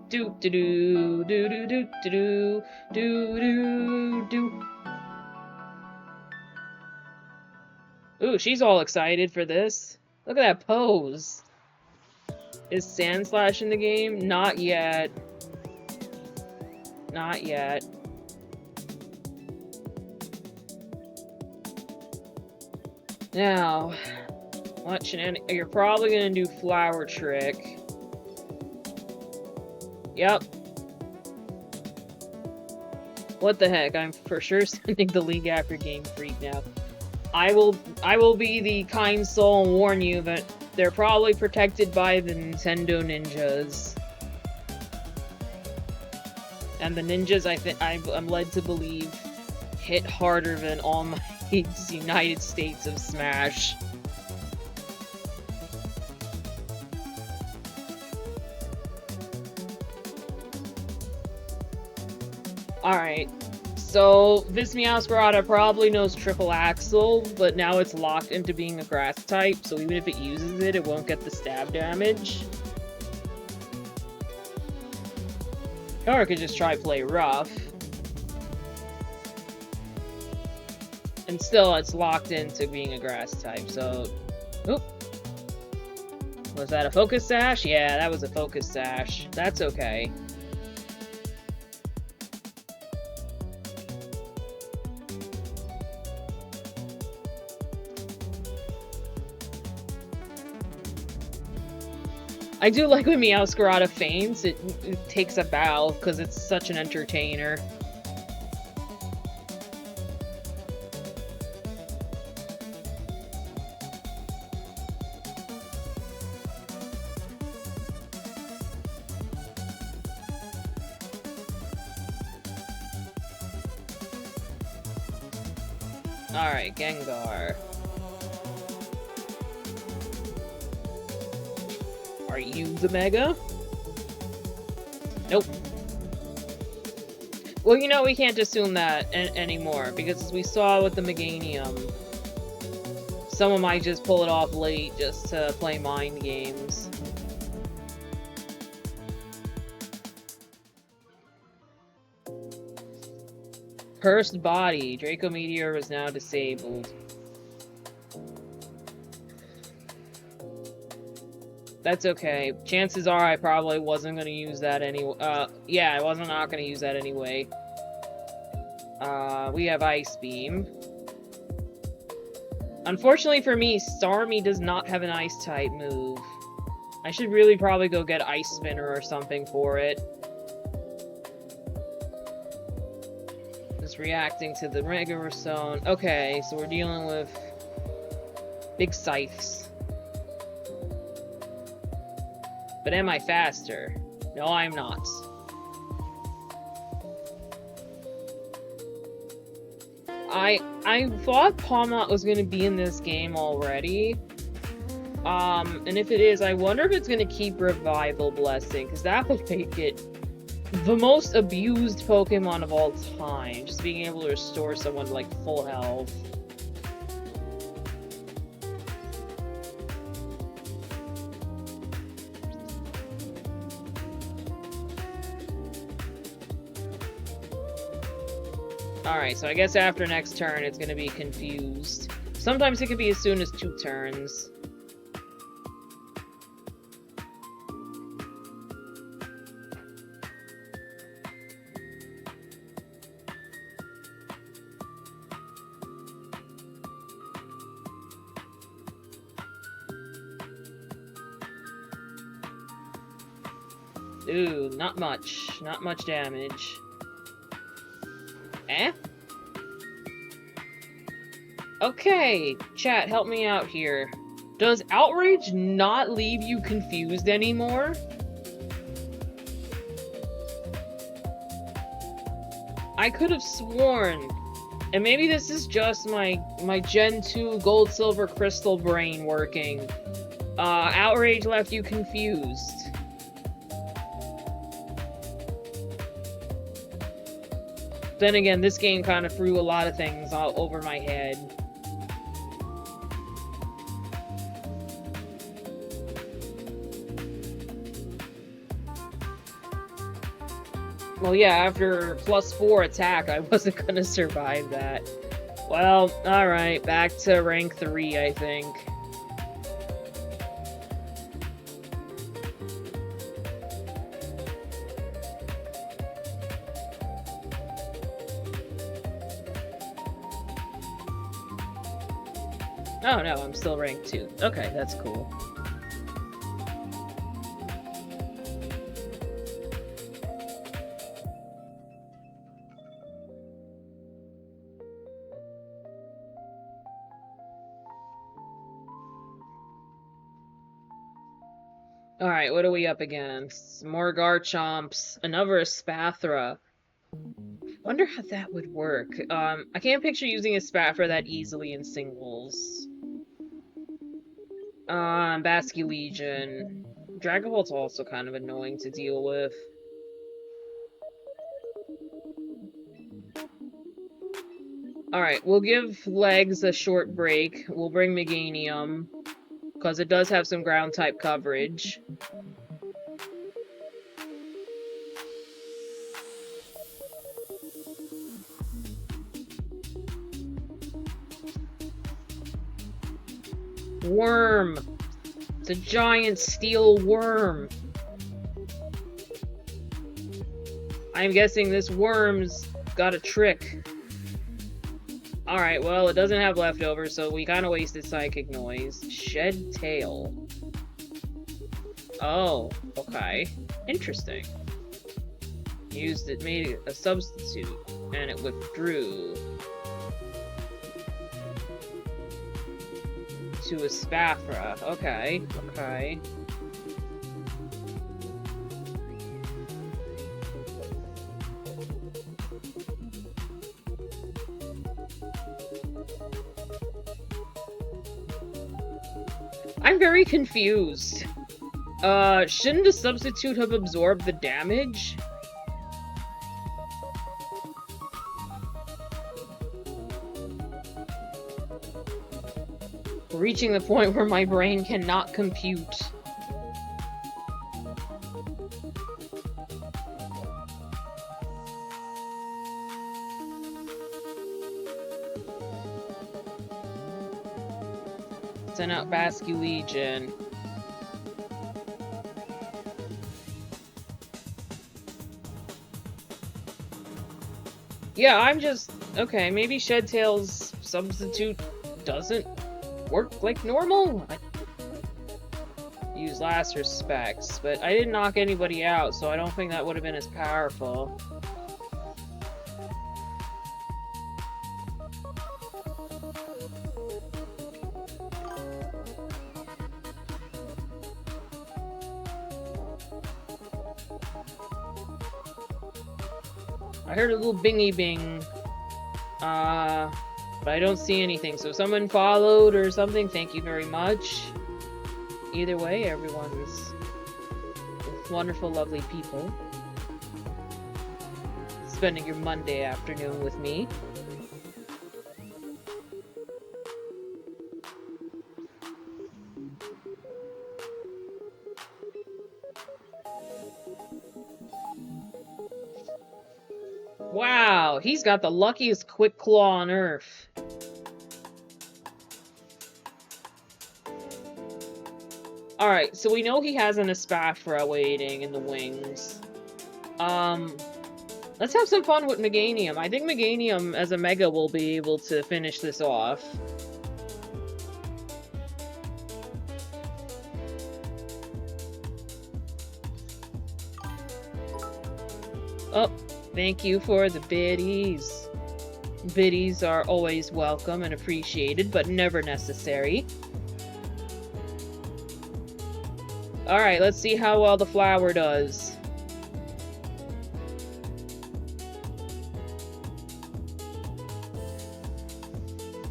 Do. Ooh, she's all excited for this. Look at that pose. Is Sandslash in the game? Not yet. Not yet. Now, what shenanigans? You're probably gonna do Flower Trick. Yep. What the heck? I'm for sure sending the league after Game Freak now. I will be the kind soul and warn you that they're probably protected by the Nintendo ninjas. And the ninjas, I'm led to believe, hit harder than all my United States of Smash. Alright, so this Meowscarada probably knows Triple Axle, but now it's locked into being a grass type, so even if it uses it, it won't get the stab damage. Or it could just try play rough. And still, it's locked into being a grass type, so... Oop. Was that a Focus Sash? Yeah, that was a Focus Sash. That's okay. I do like when Meowscarada faints, it takes a bow, because it's such an entertainer. Alright, Gengar. Are you the Mega? Nope. Well, you know, we can't assume that anymore, because as we saw with the Meganium, someone might just pull it off late just to play mind games. Cursed Body. Draco Meteor was now disabled. That's okay. Chances are I probably wasn't gonna use that anyway. Yeah, I wasn't not gonna use that anyway. We have Ice Beam. Unfortunately for me, Starmie does not have an Ice-type move. I should really probably go get Ice Spinner or something for it. Just reacting to the Mega Stone. Okay, so we're dealing with big scythes. But am I faster? No, I'm not. I thought Palmont was going to be in this game already. And if it is, I wonder if it's gonna keep Revival Blessing, because that would make it the most abused Pokemon of all time. Just being able to restore someone to, like, full health. Alright, so I guess after next turn it's gonna be confused. Sometimes it could be as soon as 2 turns. Ooh, not much. Not much damage. Eh? Okay, chat, help me out here. Does Outrage not leave you confused anymore? I could have sworn, and maybe this is just my Gen 2 Gold Silver Crystal brain working. Outrage left you confused. Then again, this game kind of threw a lot of things all over my head. Well, yeah, after +4 attack, I wasn't gonna survive that. Well, alright, back to rank 3, I think. Oh no, I'm still rank 2. Okay, that's cool. Alright, what are we up against? More Garchomps, another Espathra. Wonder how that would work. I can't picture using a Espathra that easily in singles. Basculegion. Dragapult's also kind of annoying to deal with. Alright, we'll give Legs a short break. We'll bring Meganium, because it does have some ground-type coverage. Worm! It's a giant steel worm! I'm guessing this worm's got a trick. Alright, well, it doesn't have leftovers, so we kinda wasted Psychic Noise. Shed Tail. Oh, okay. Interesting. Used it, made it a substitute, and it withdrew. To a Espathra. Okay, okay. I'm very confused. Shouldn't a substitute have absorbed the damage? Reaching the point where my brain cannot compute. Send out Basculegion. Yeah, I'm just... Okay, maybe Shed Tail's substitute doesn't work like normal? Use last respects, but I didn't knock anybody out, so I don't think that would have been as powerful. I heard a little bingy bing. But I don't see anything, so if someone followed or something, thank you very much. Either way, everyone's wonderful, lovely people. Spending your Monday afternoon with me. Wow, he's got the luckiest quick claw on Earth. Alright, so we know he has an Espathra waiting in the wings. Let's have some fun with Meganium. I think Meganium as a Mega will be able to finish this off. Oh, thank you for the biddies. Biddies are always welcome and appreciated, but never necessary. Alright, let's see how well the flower does.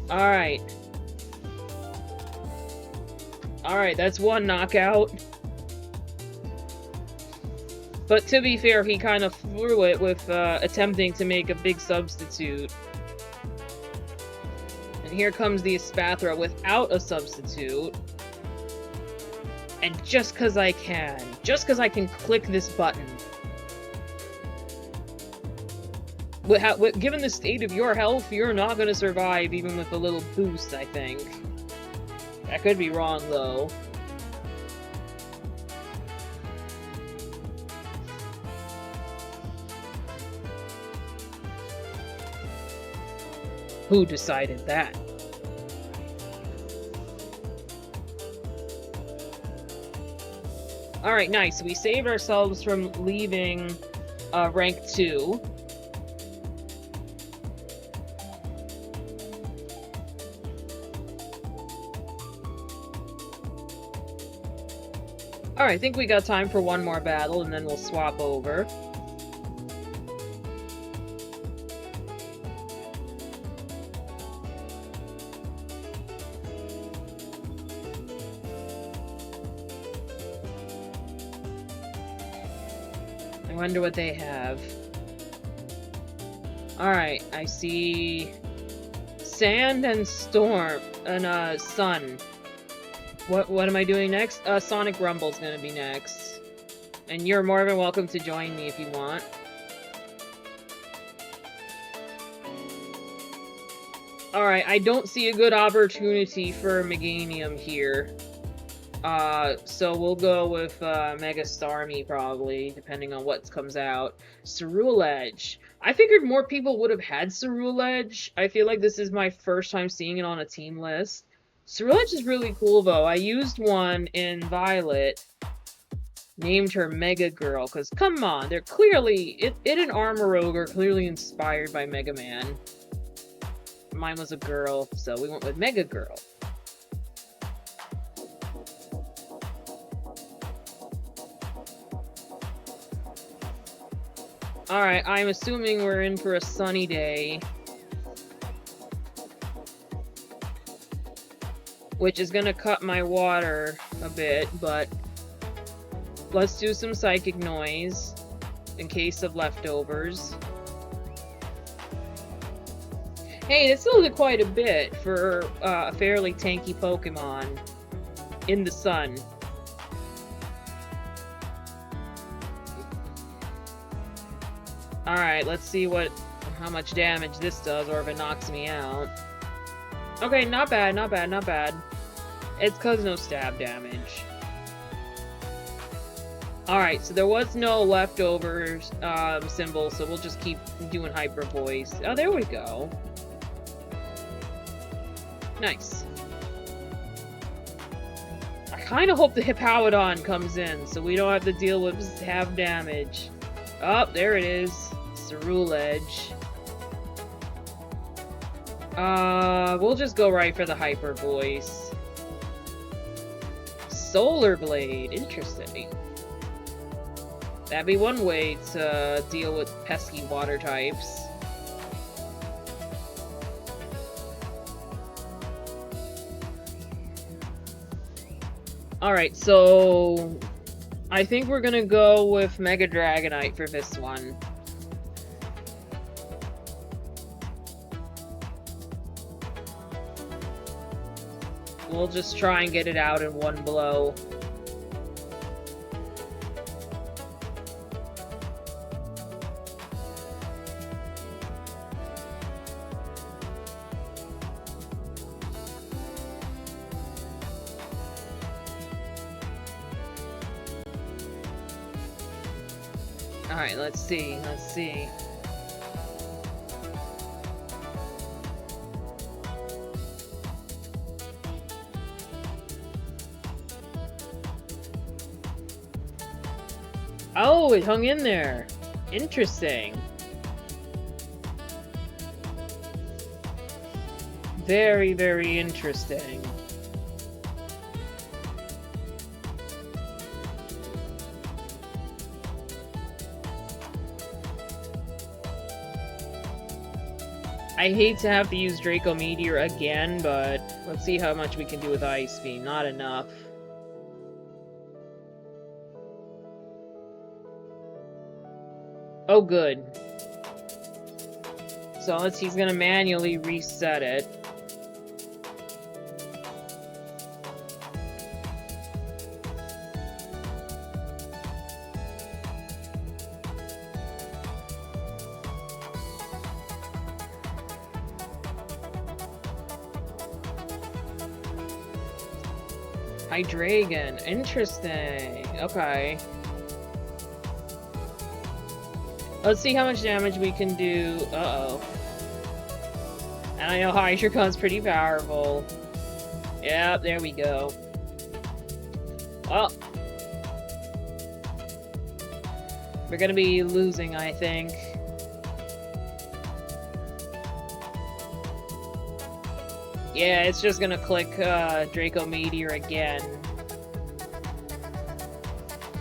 Alright. Alright, that's one knockout. But to be fair, he kind of threw it with attempting to make a big substitute. And here comes the Espathra without a substitute. And just because I can. Just because I can click this button. Given the state of your health, you're not going to survive even with a little boost, I think. I could be wrong, though. Who decided that? Alright, nice. We saved ourselves from leaving rank 2. Alright, I think we got time for one more battle, and then we'll swap over. I wonder what they have. Alright, I see sand and storm and sun. What am I doing next? Sonic Rumble's gonna be next. And you're more than welcome to join me if you want. Alright, I don't see a good opportunity for Meganium here. So we'll go with Mega Starmie, probably, depending on what comes out. Ceruledge. I figured more people would have had Ceruledge. I feel like this is my first time seeing it on a team list. Ceruledge is really cool, though. I used one in Violet. Named her Mega Girl, because come on, they're clearly... It and Armor Ogre clearly inspired by Mega Man. Mine was a girl, so we went with Mega Girl. Alright, I'm assuming we're in for a sunny day. Which is gonna cut my water a bit, but... let's do some Psychic Noise, in case of leftovers. Hey, this still did quite a bit for a fairly tanky Pokemon in the sun. Alright, let's see how much damage this does, or if it knocks me out. Okay, not bad, not bad, not bad. It's cause no stab damage. Alright, so there was no leftovers symbol, so we'll just keep doing Hyper Voice. Oh, there we go. Nice. I kind of hope the Hippowdon comes in, so we don't have to deal with half damage. Oh, there it is. Ceruledge. We'll just go right for the Hyper Voice. Solar Blade, interesting. That'd be one way to deal with pesky water types. Alright, so I think we're gonna go with Mega Dragonite for this one. We'll just try and get it out in one blow. Alright, let's see. Oh, it hung in there. Interesting. Very, very interesting. I hate to have to use Draco Meteor again, but let's see how much we can do with Ice Beam. Not enough. Oh, good. So he's gonna manually reset it. Hydreigon. Interesting. Okay. Let's see how much damage we can do. Uh-oh. And I know Hydreigon's pretty powerful. Yep, there we go. Oh. We're gonna be losing, I think. Yeah, it's just gonna click Draco Meteor again.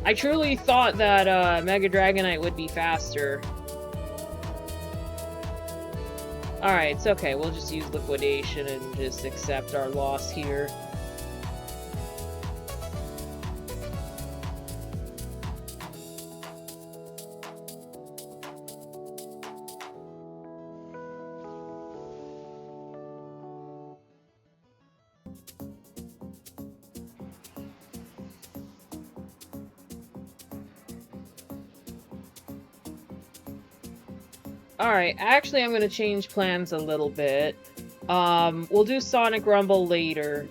I truly thought that Mega Dragonite would be faster. Alright, it's okay. We'll just use Liquidation and just accept our loss here. Alright, actually I'm gonna change plans a little bit. We'll do Sonic Rumble later.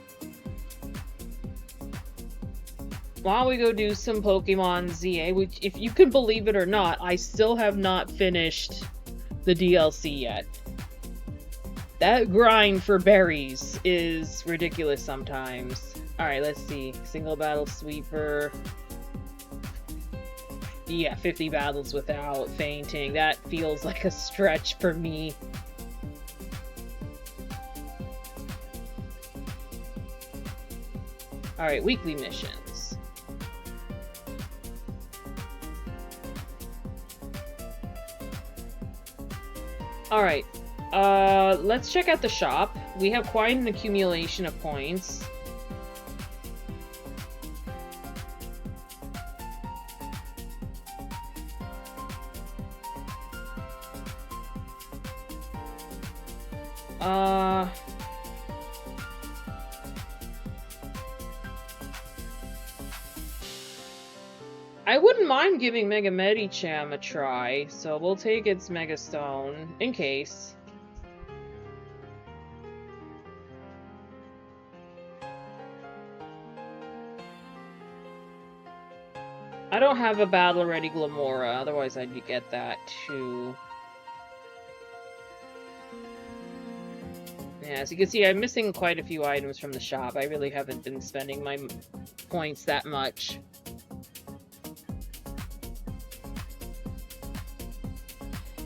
Why don't we go do some Pokemon ZA, which, if you can believe it or not, I still have not finished the DLC yet. That grind for berries is ridiculous sometimes. Alright, let's see. Single Battle Sweeper. Yeah, 50 battles without fainting. That feels like a stretch for me. Alright, weekly missions. Alright, let's check out the shop. We have quite an accumulation of points. I wouldn't mind giving Mega Medicham a try, so we'll take its Mega Stone, in case. I don't have a battle-ready Glamora, otherwise I'd get that too. Yeah, as you can see, I'm missing quite a few items from the shop. I really haven't been spending my points that much.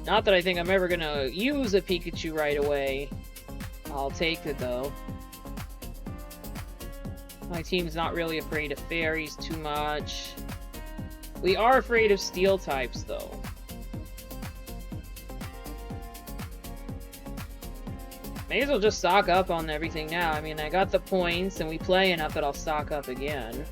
Not that I think I'm ever gonna use a Pikachu right away. I'll take it, though. My team's not really afraid of fairies too much. We are afraid of steel types, though. May as well just stock up on everything now. I mean, I got the points, and we play enough that I'll stock up again.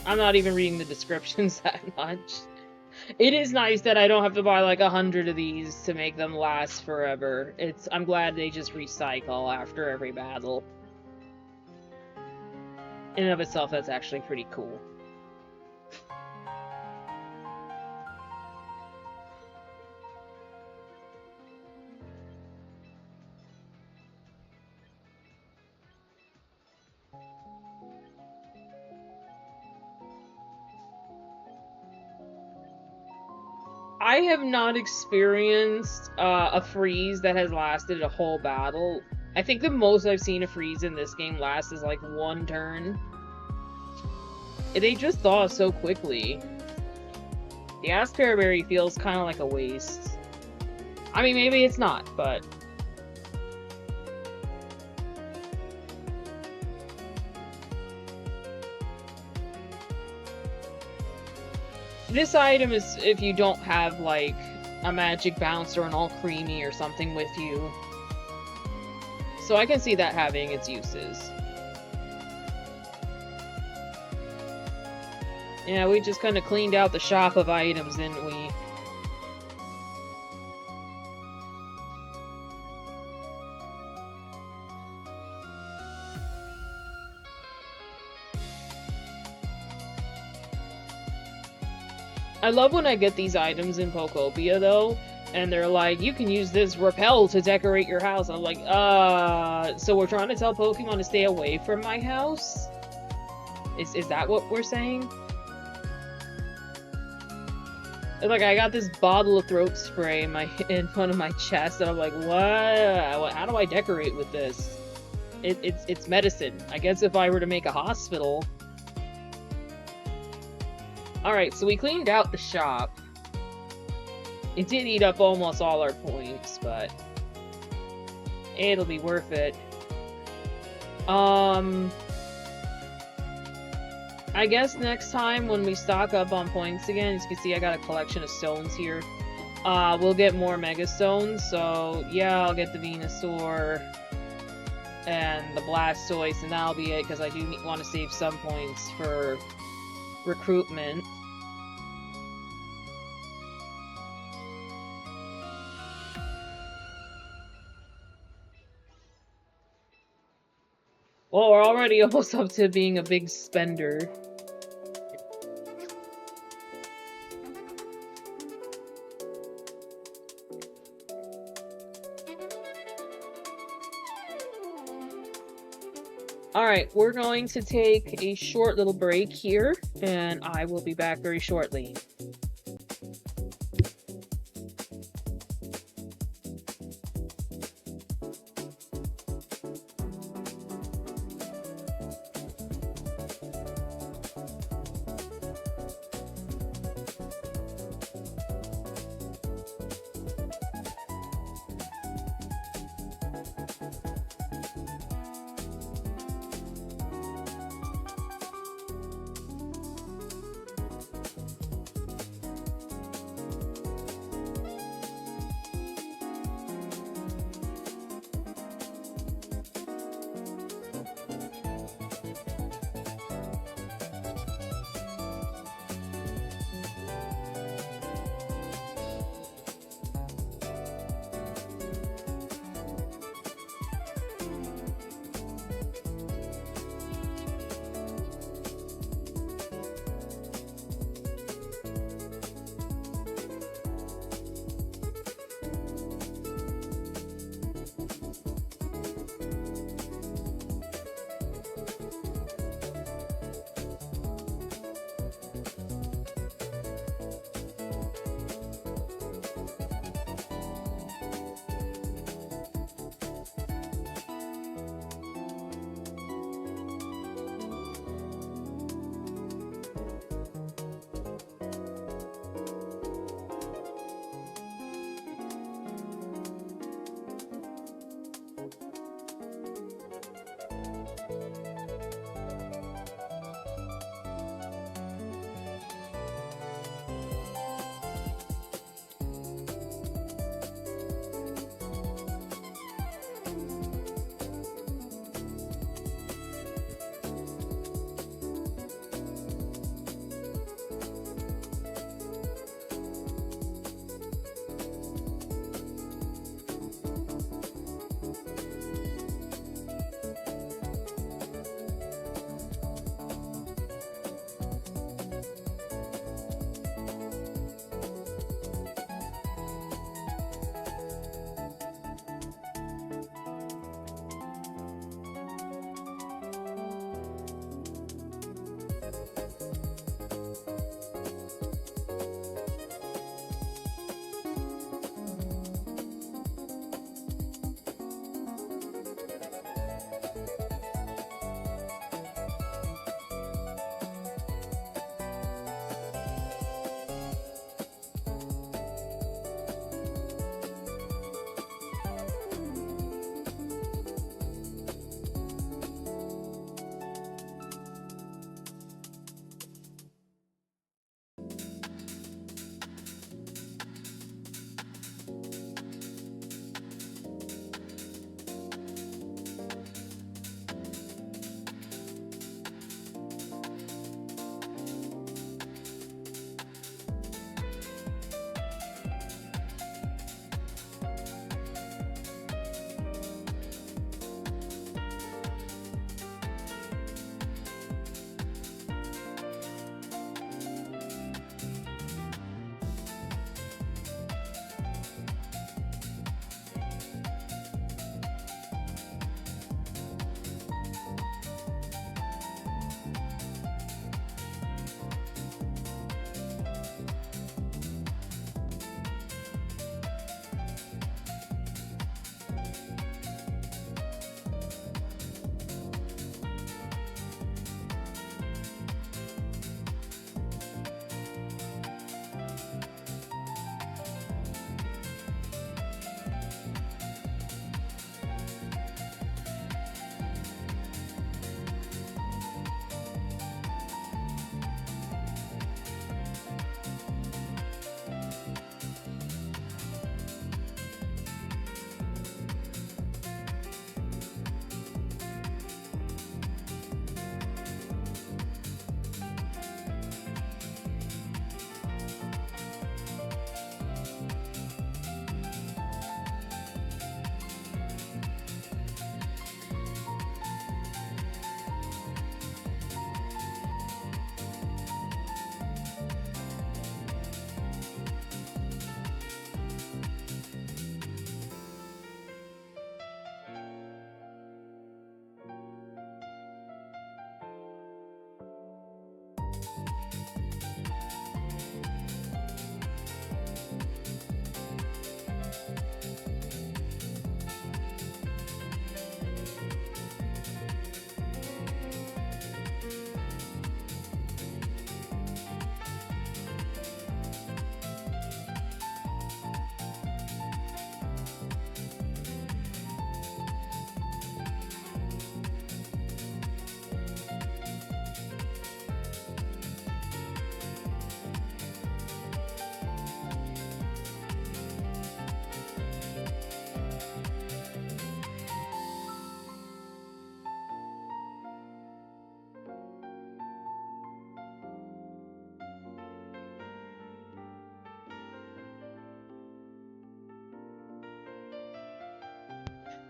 I'm not even reading the descriptions that much. It is nice that I don't have to buy like 100 of these to make them last forever. I'm glad they just recycle after every battle. In and of itself, that's actually pretty cool. I have not experienced a freeze that has lasted a whole battle. I think the most I've seen a freeze in this game last is like 1 turn. They just thaw so quickly. The Aspera Berry feels kind of like a waste. I mean, maybe it's not, but... This item is if you don't have, like, a magic bounce or an all creamy or something with you. So I can see that having its uses. Yeah, we just kind of cleaned out the shop of items, didn't we? I love when I get these items in Pokopia, though, and they're like, you can use this repel to decorate your house. I'm like, so we're trying to tell Pokemon to stay away from my house? Is that what we're saying? Like, I got this bottle of throat spray in front of my chest, and I'm like, what? How do I decorate with this? It's medicine. I guess if I were to make a hospital... Alright, so we cleaned out the shop. It did eat up almost all our points, but... it'll be worth it. I guess next time when we stock up on points again, as you can see I got a collection of stones here. We'll get more Mega Stones, so yeah, I'll get the Venusaur and the Blastoise, and that'll be it, because I do want to save some points for recruitment. Well, we're already almost up to being a big spender. Alright, we're going to take a short little break here, and I will be back very shortly.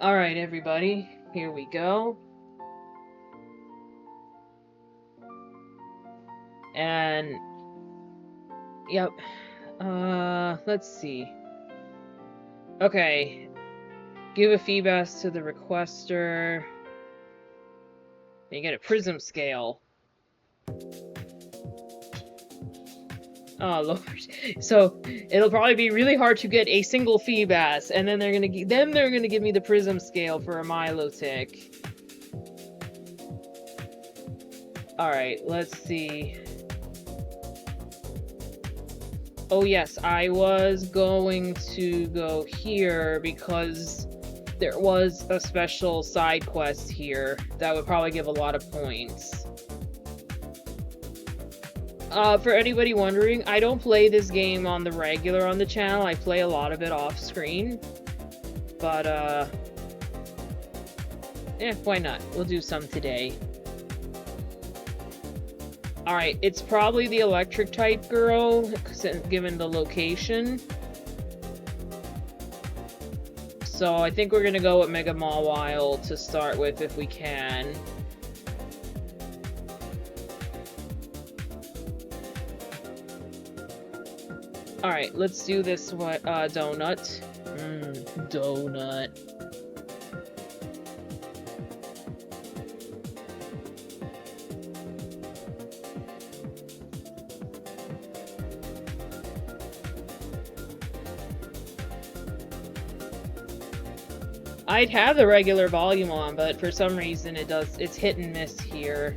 Alright, everybody. Here we go. And... Yep. Let's see. Okay. Give a Feebas to the requester. And you get a prism scale. Oh lord. So it'll probably be really hard to get a single Feebas, and then they're gonna give me the prism scale for a Milotic. Alright, let's see. Oh yes, I was going to go here because there was a special side quest here that would probably give a lot of points. For anybody wondering, I don't play this game on the regular on the channel. I play a lot of it off screen. But, why not? We'll do some today. Alright, it's probably the electric type girl, given the location. So I think we're gonna go with Mega Mawile to start with if we can. Alright, let's do this donut. Donut. I'd have the regular volume on, but for some reason it's hit and miss here.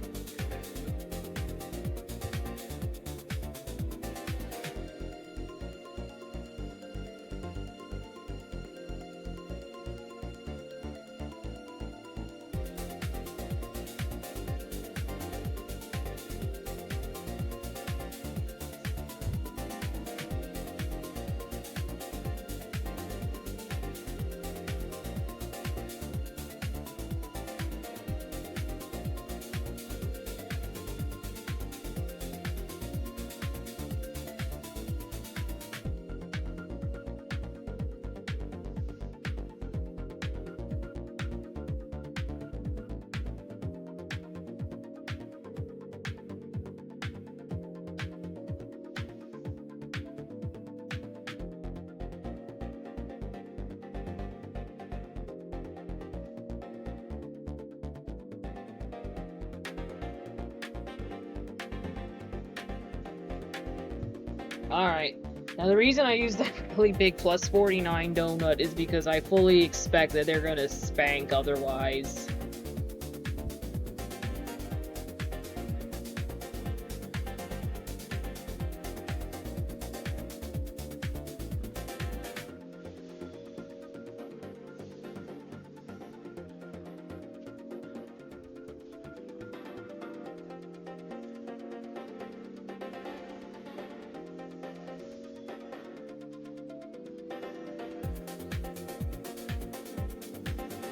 Alright. Now the reason I use that really big plus 49 donut is because I fully expect that they're gonna spank otherwise.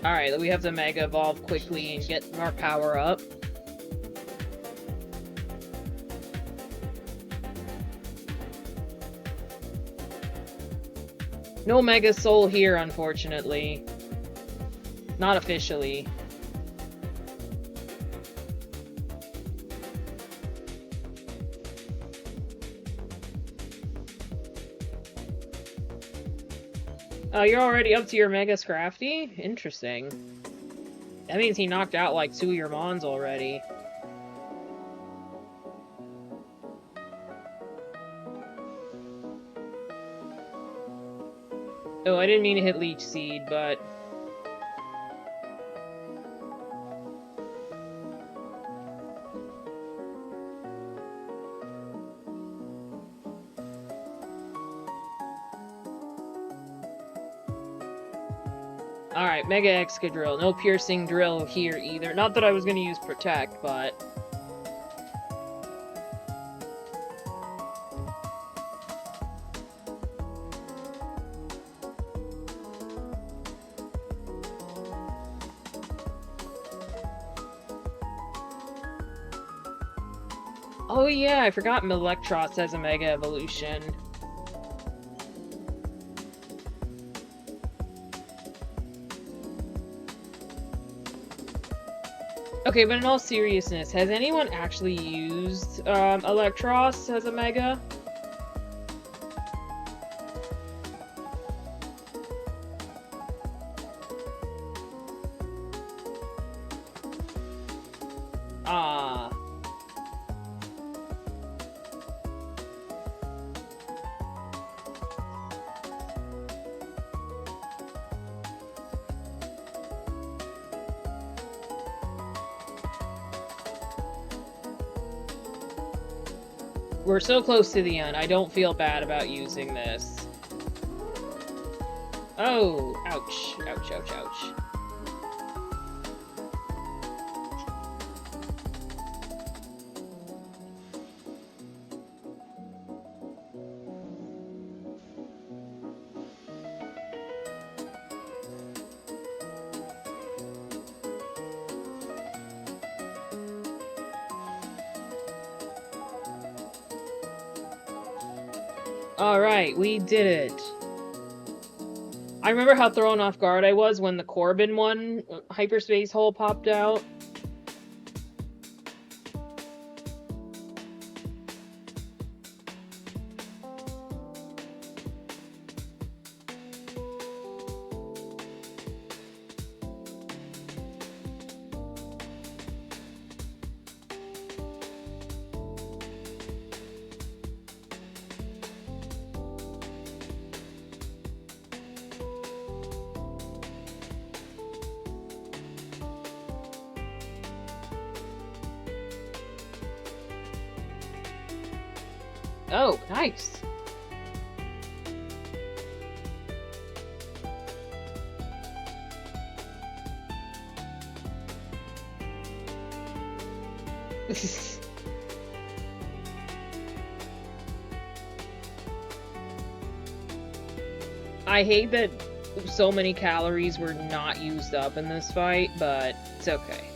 Alright, we have to Mega Evolve quickly and get our power up. No Mega Soul here, unfortunately. Not officially. Oh, you're already up to your Mega Scrafty? Interesting. That means he knocked out like 2 of your Mons already. Oh, I didn't mean to hit Leech Seed, but... Alright, Mega Excadrill. No Piercing Drill here either. Not that I was gonna use Protect, but... Oh yeah, I forgot Electros has a Mega Evolution. Okay, but in all seriousness, has anyone actually used Electros as a Mega? Ah. We're so close to the end. I don't feel bad about using this. Oh, ouch. Ouch, ouch, ouch. Alright, we did it. I remember how thrown off guard I was when the Corbin one hyperspace hole popped out. Oh, nice. I hate that so many calories were not used up in this fight, but it's okay.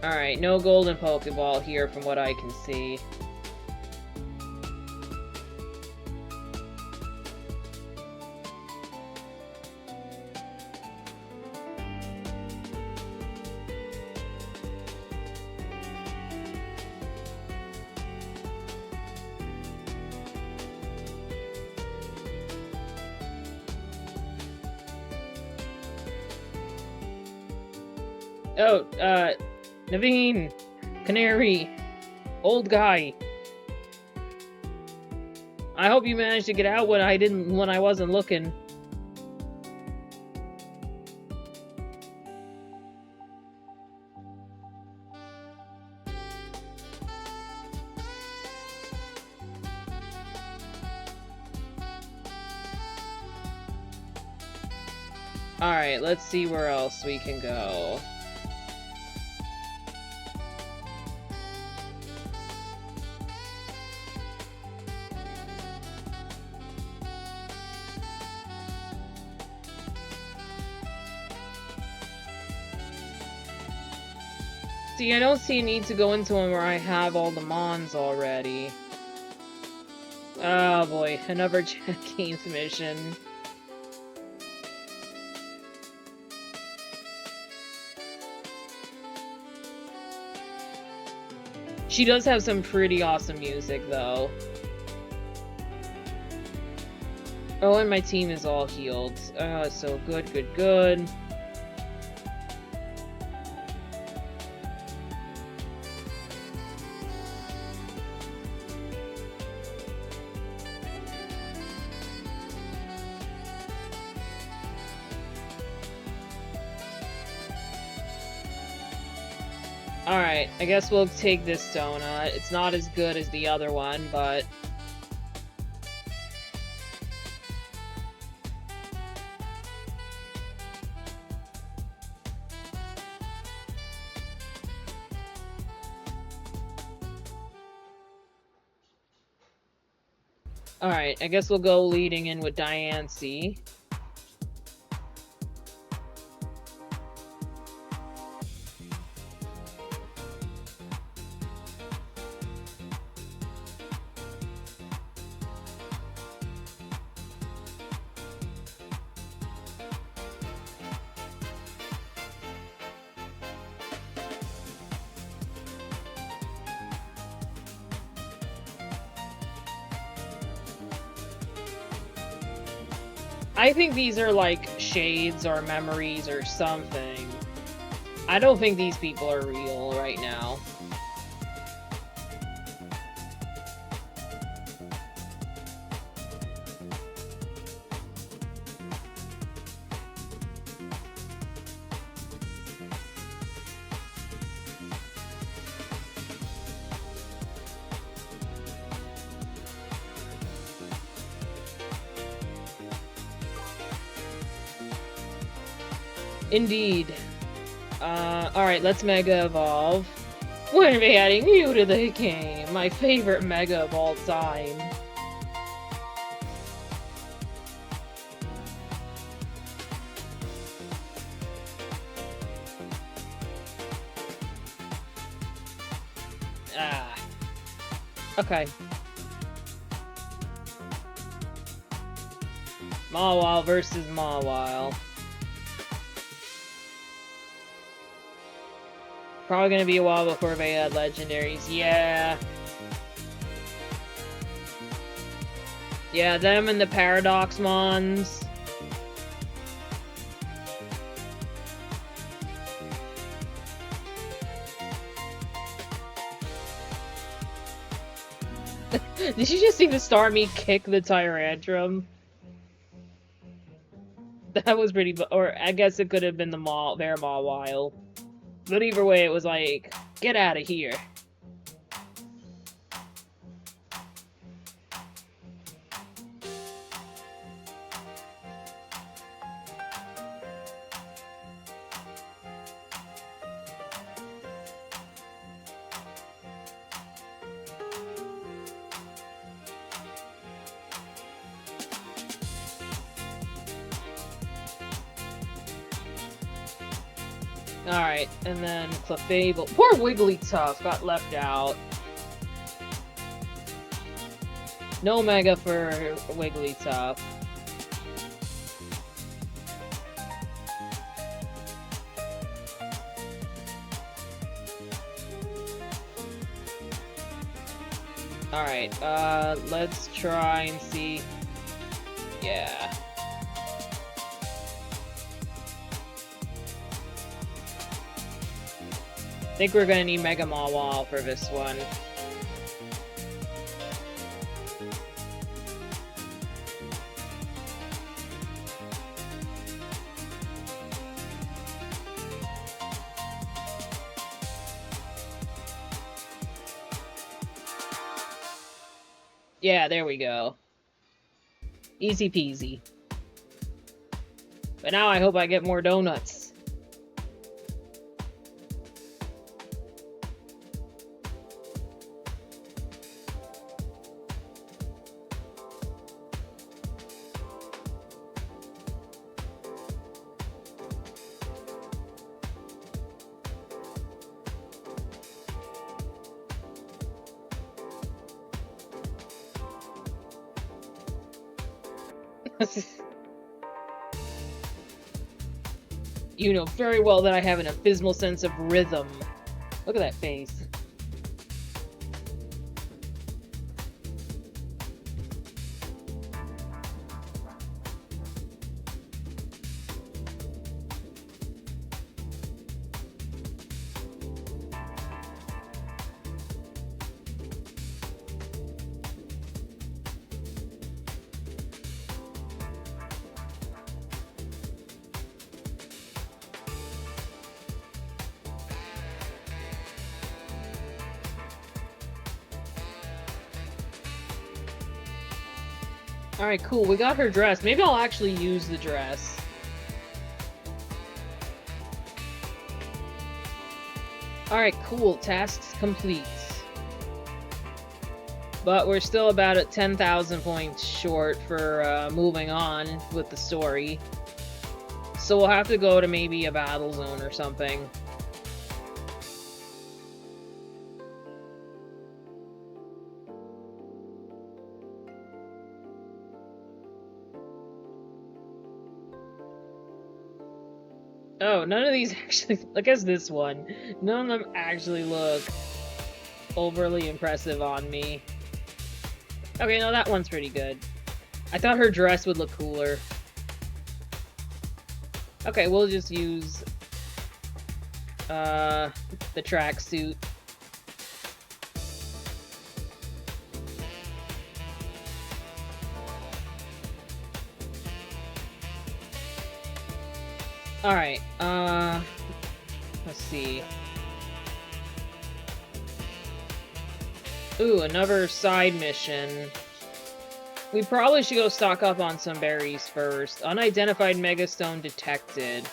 Alright, no golden Pokeball here from what I can see. Oh, Naveen! Canary! Old guy! I hope you managed to get out when I wasn't looking. Alright, let's see where else we can go. See, I don't see a need to go into one where I have all the Mons already. Oh boy, another Jack Gaines mission. She does have some pretty awesome music, though. Oh, and my team is all healed. So good, good, good. Alright, I guess we'll take this donut. It's not as good as the other one, but... Alright, I guess we'll go leading in with Diancie. I think these are like shades or memories or something. I don't think these people are real right now. Indeed. Alright, let's Mega Evolve. We're adding you to the game, my favorite Mega of all time. Ah. Okay. Mawile versus Mawile. Probably gonna be a while before they add legendaries. Yeah. Yeah, them and the Paradox Mons. Did you just see the Starmie kick the Tyrantrum? That was pretty, or I guess it could have been the Mawile. But either way, it was like, get out of here. Alright, and then Clefable. Poor Wigglytuff got left out. No Mega for Wigglytuff. Alright, let's try and see. Yeah. I think we're gonna need Mega Mawile for this one. Yeah, there we go. Easy peasy. But now I hope I get more donuts. You know very well that I have an abysmal sense of rhythm. Look at that face. Alright, cool. We got her dress. Maybe I'll actually use the dress. Alright, cool. Tasks complete. But we're still about at 10,000 points short for moving on with the story. So we'll have to go to maybe a battle zone or something. Oh, none of these actually... I guess this one. None of them actually look overly impressive on me. Okay, no, that one's pretty good. I thought her dress would look cooler. Okay, we'll just use the tracksuit. Alright, let's see. Ooh, another side mission. We probably should go stock up on some berries first. Unidentified Megastone detected.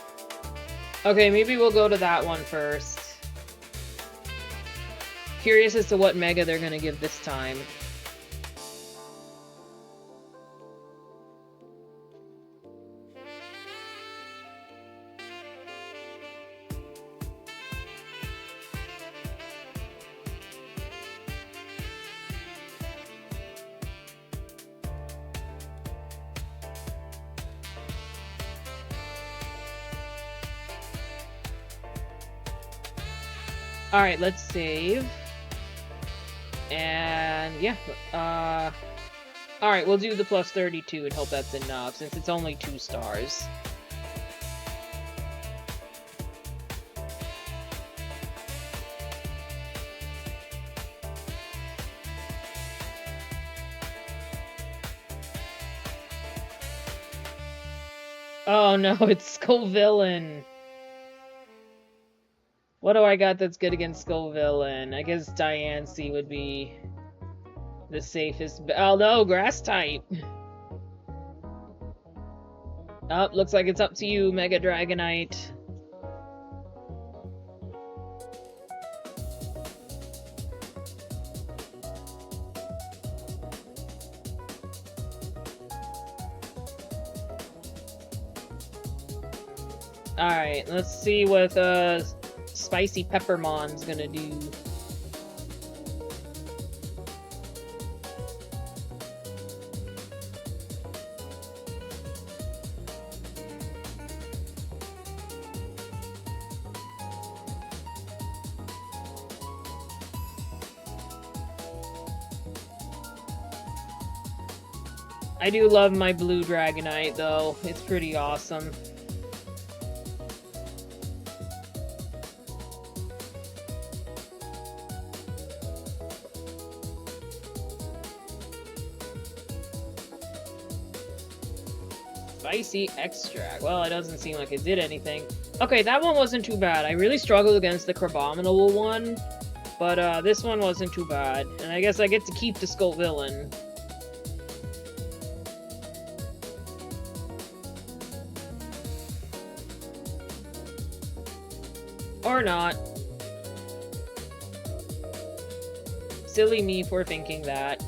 Okay, maybe we'll go to that one first. Curious as to what Mega they're gonna give this time. Alright, let's save. And yeah, alright, we'll do the plus 32 and hope that's enough, since it's only 2 stars. Oh no, it's Skullvillain! What do I got that's good against Skullvillain? I guess Diancie would be the safest. Oh no, Grass type! Oh, looks like it's up to you, Mega Dragonite. Alright, let's see what Spicy Peppermon's gonna do. I do love my blue Dragonite, though. It's pretty awesome. Spicy extract. Well, it doesn't seem like it did anything. Okay, that one wasn't too bad. I really struggled against the Crabominable one, but this one wasn't too bad. And I guess I get to keep the Skullvillain. Or not. Silly me for thinking that.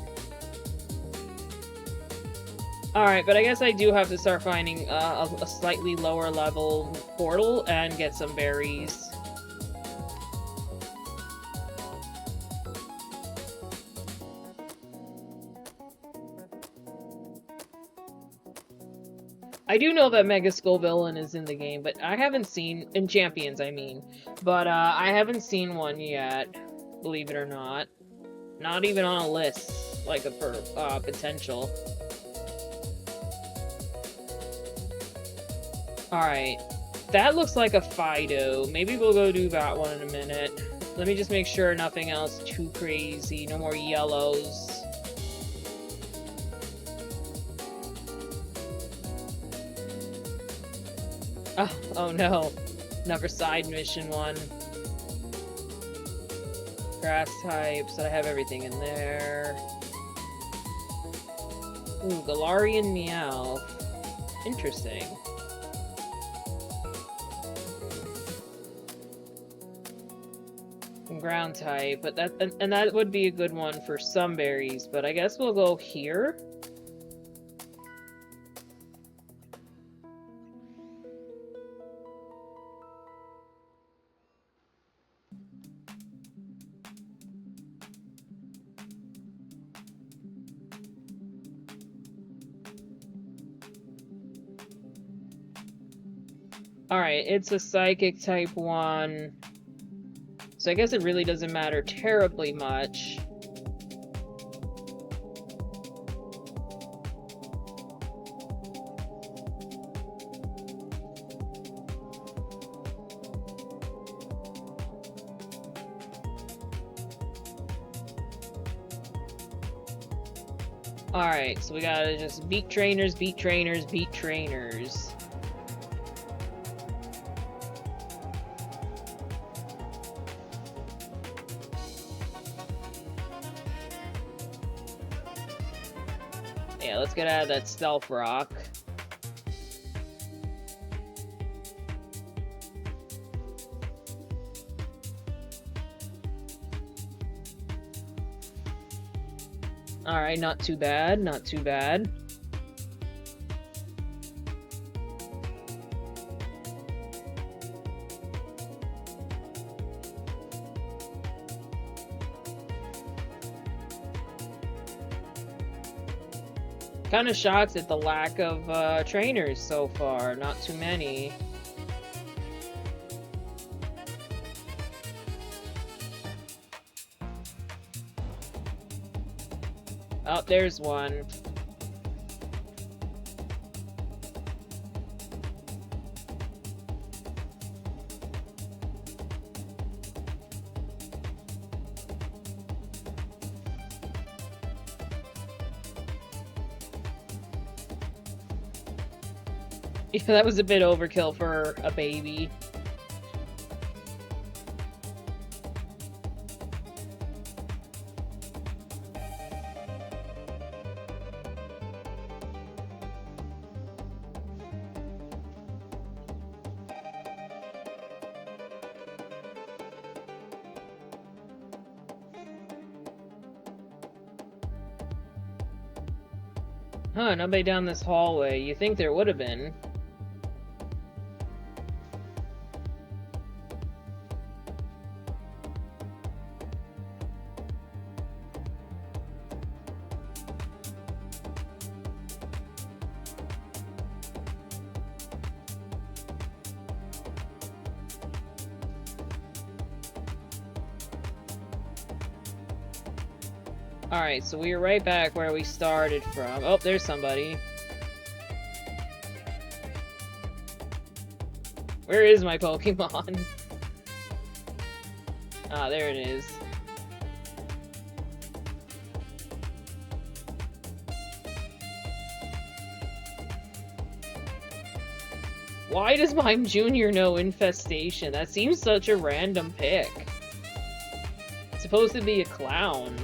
Alright, but I guess I do have to start finding a slightly lower level portal and get some berries. I do know that Mega Skullvillain is in the game, but I haven't seen... in Champions, I mean. But, I haven't seen one yet, believe it or not. Not even on a list, like, for potential. Alright. That looks like a Fido. Maybe we'll go do that one in a minute. Let me just make sure nothing else too crazy. No more yellows. Oh no. Another side mission one. Grass types. I have everything in there. Ooh, Galarian Meow. Interesting. Ground type, but that would be a good one for some berries, but I guess we'll go here. Alright, it's a Psychic type 1. So I guess it really doesn't matter terribly much. Alright, so we gotta just beat trainers, beat trainers, beat trainers. Yeah, let's get out of that stealth rock. Alright, not too bad, not too bad. Kind of shocked at the lack of trainers so far, not too many. Oh, there's one. Yeah, that was a bit overkill for a baby. Huh, nobody down this hallway. You think there would have been. Alright, so we are right back where we started from. Oh, there's somebody. Where is my Pokemon? Ah, there it is. Why does Mime Jr. know Infestation? That seems such a random pick. It's supposed to be a clown.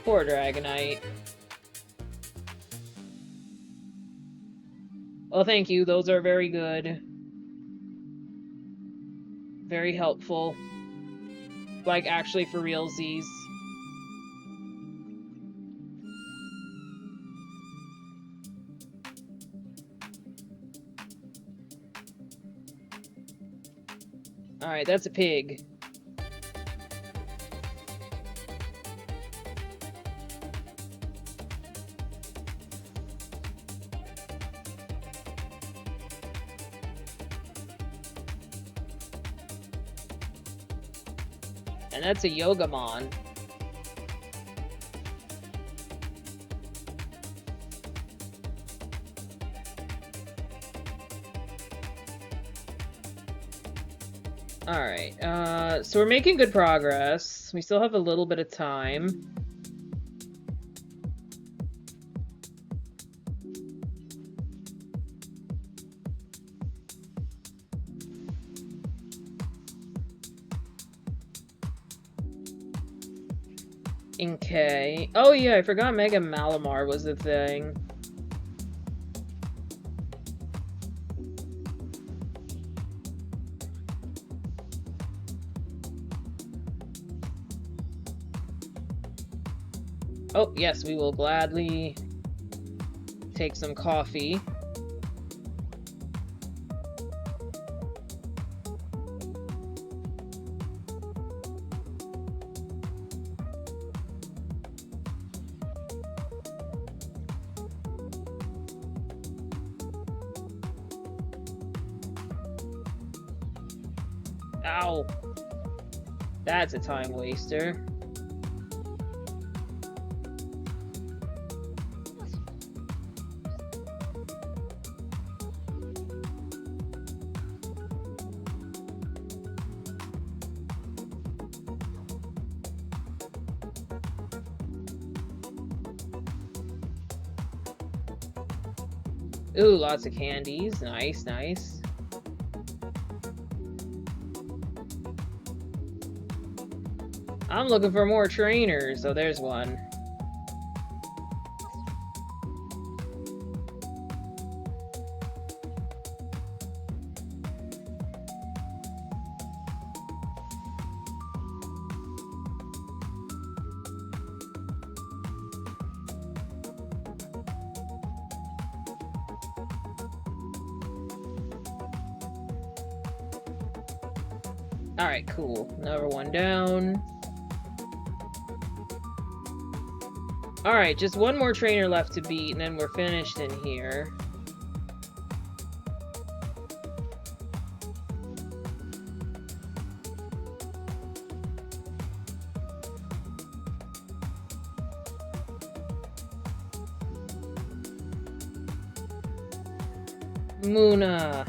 Poor Dragonite. Oh, thank you. Those are very good. Very helpful. Like, actually for realsies. Alright, that's a pig. And that's a Yogamon. Alright, so we're making good progress. We still have a little bit of time. Okay. Oh yeah, I forgot Mega Malamar was a thing. Oh, yes, we will gladly take some coffee. Ow. That's a time waster. Ooh, lots of candies. Nice, nice. I'm looking for more trainers. So there's one. Alright, cool. Another one down. Alright, just one more trainer left to beat, and then we're finished in here. Munna.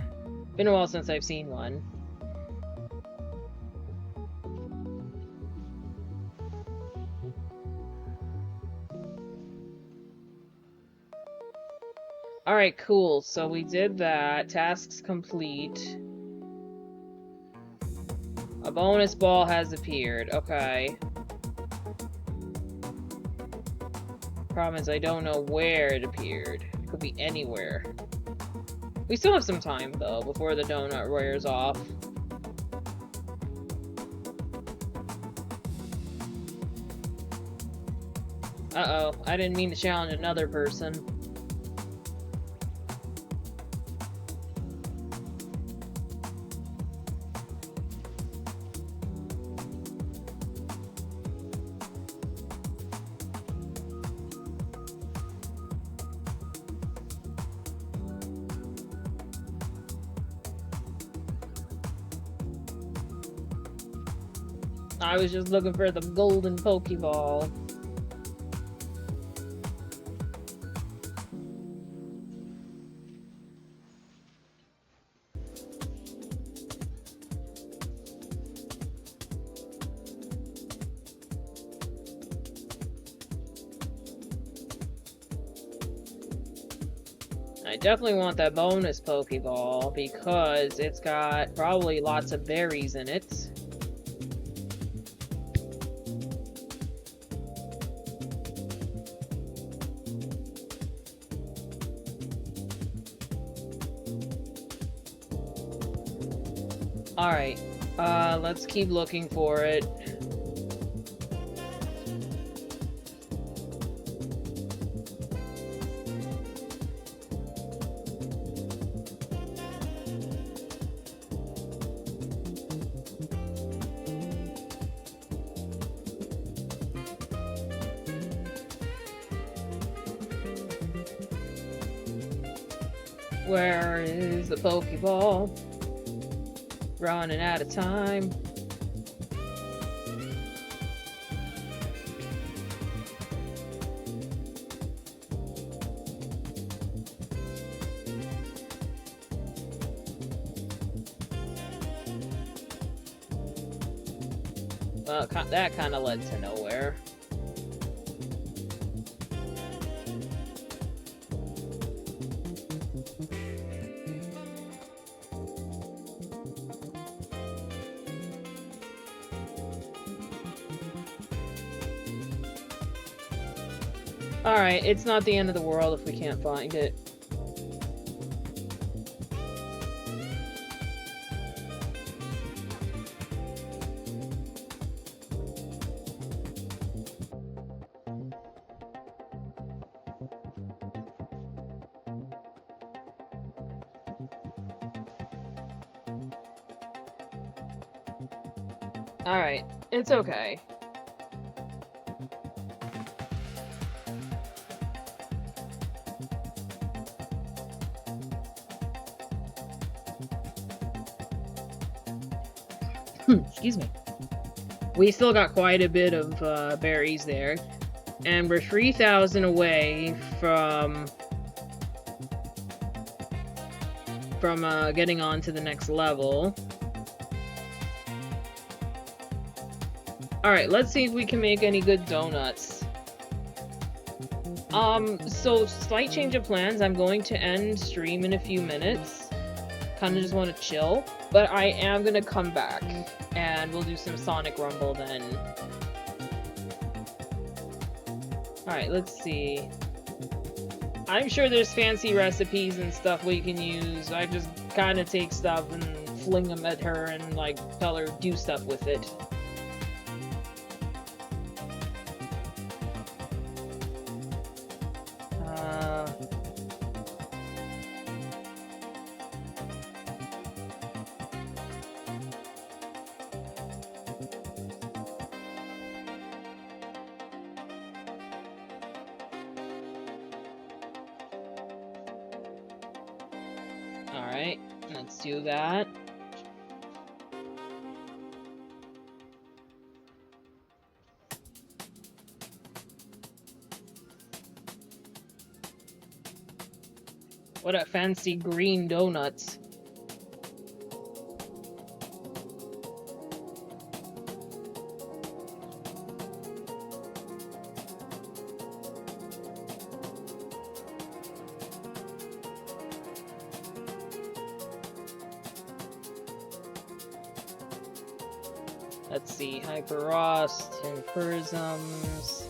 Been a while since I've seen one. Alright, cool. So we did that. Tasks complete. A bonus ball has appeared. Okay. Problem is, I don't know where it appeared. It could be anywhere. We still have some time, though, before the donut wears off. Uh-oh. I didn't mean to challenge another person. I was just looking for the golden Pokeball. I definitely want that bonus Pokeball because it's got probably lots of berries in it. Alright, let's keep looking for it. Where is the Pokeball? Running out of time. Well, that kind of led to nowhere. Alright, it's not the end of the world if we can't find it. Alright, it's okay. Excuse me. We still got quite a bit of berries there. And we're 3,000 away from getting on to the next level. Alright, let's see if we can make any good donuts. So slight change of plans. I'm going to end stream in a few minutes. Kind of just want to chill, but I am gonna come back, and we'll do some Sonic Rumble then. Alright, let's see. I'm sure there's fancy recipes and stuff we can use. I just kind of take stuff and fling them at her and, like, tell her do stuff with it. Alright, let's do that. What a fancy green donuts. Let's see, Hyperost and Prisms.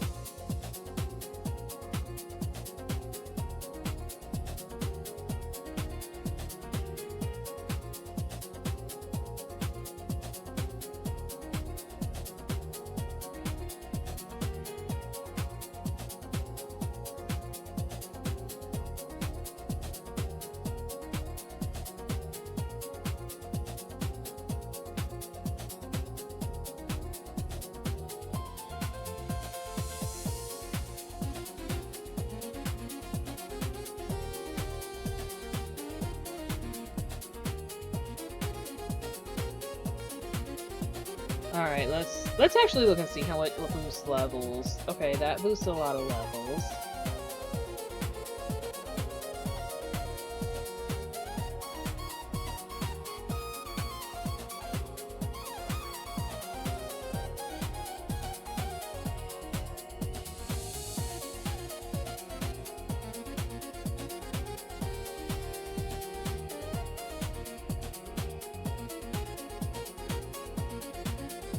Alright, let's actually look and see how it boosts levels. Okay, that boosts a lot of levels.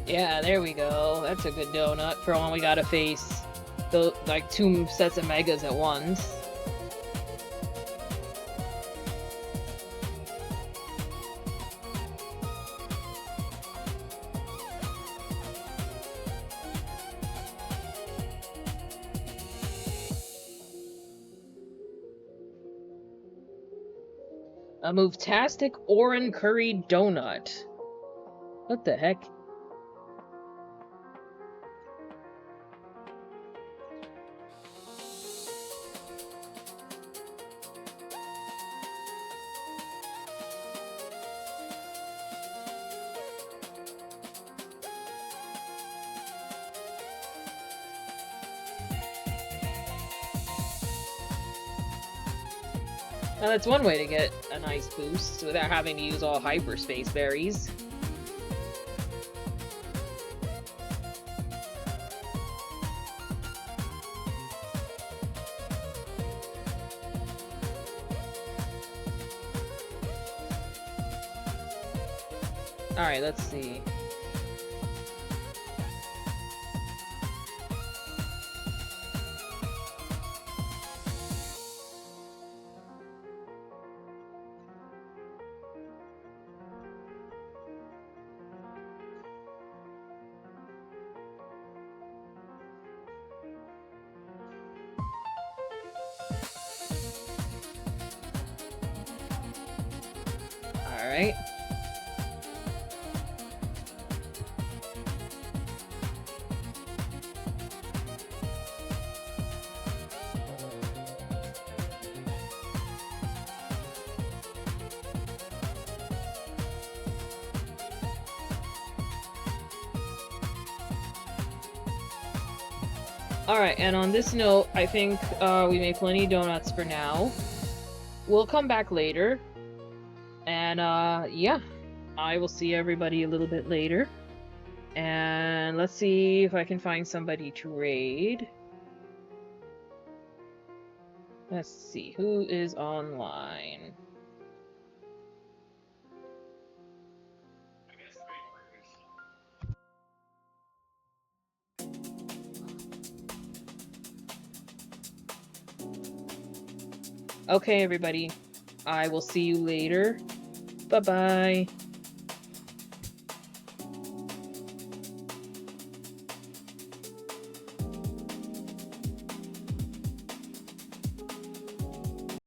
Yeah, there we go. That's a good donut for when we gotta face the like 2 sets of megas at once. A Move-tastic Oran Curry Donut. What the heck? Now that's one way to get a nice boost without having to use all hyperspace berries. Alright, let's see. Alright. Alright, and on this note, I think we made plenty of donuts for now. We'll come back later. And, yeah. I will see everybody a little bit later. And let's see if I can find somebody to raid. Let's see, who is online? Okay, everybody. I will see you later. Bye-bye.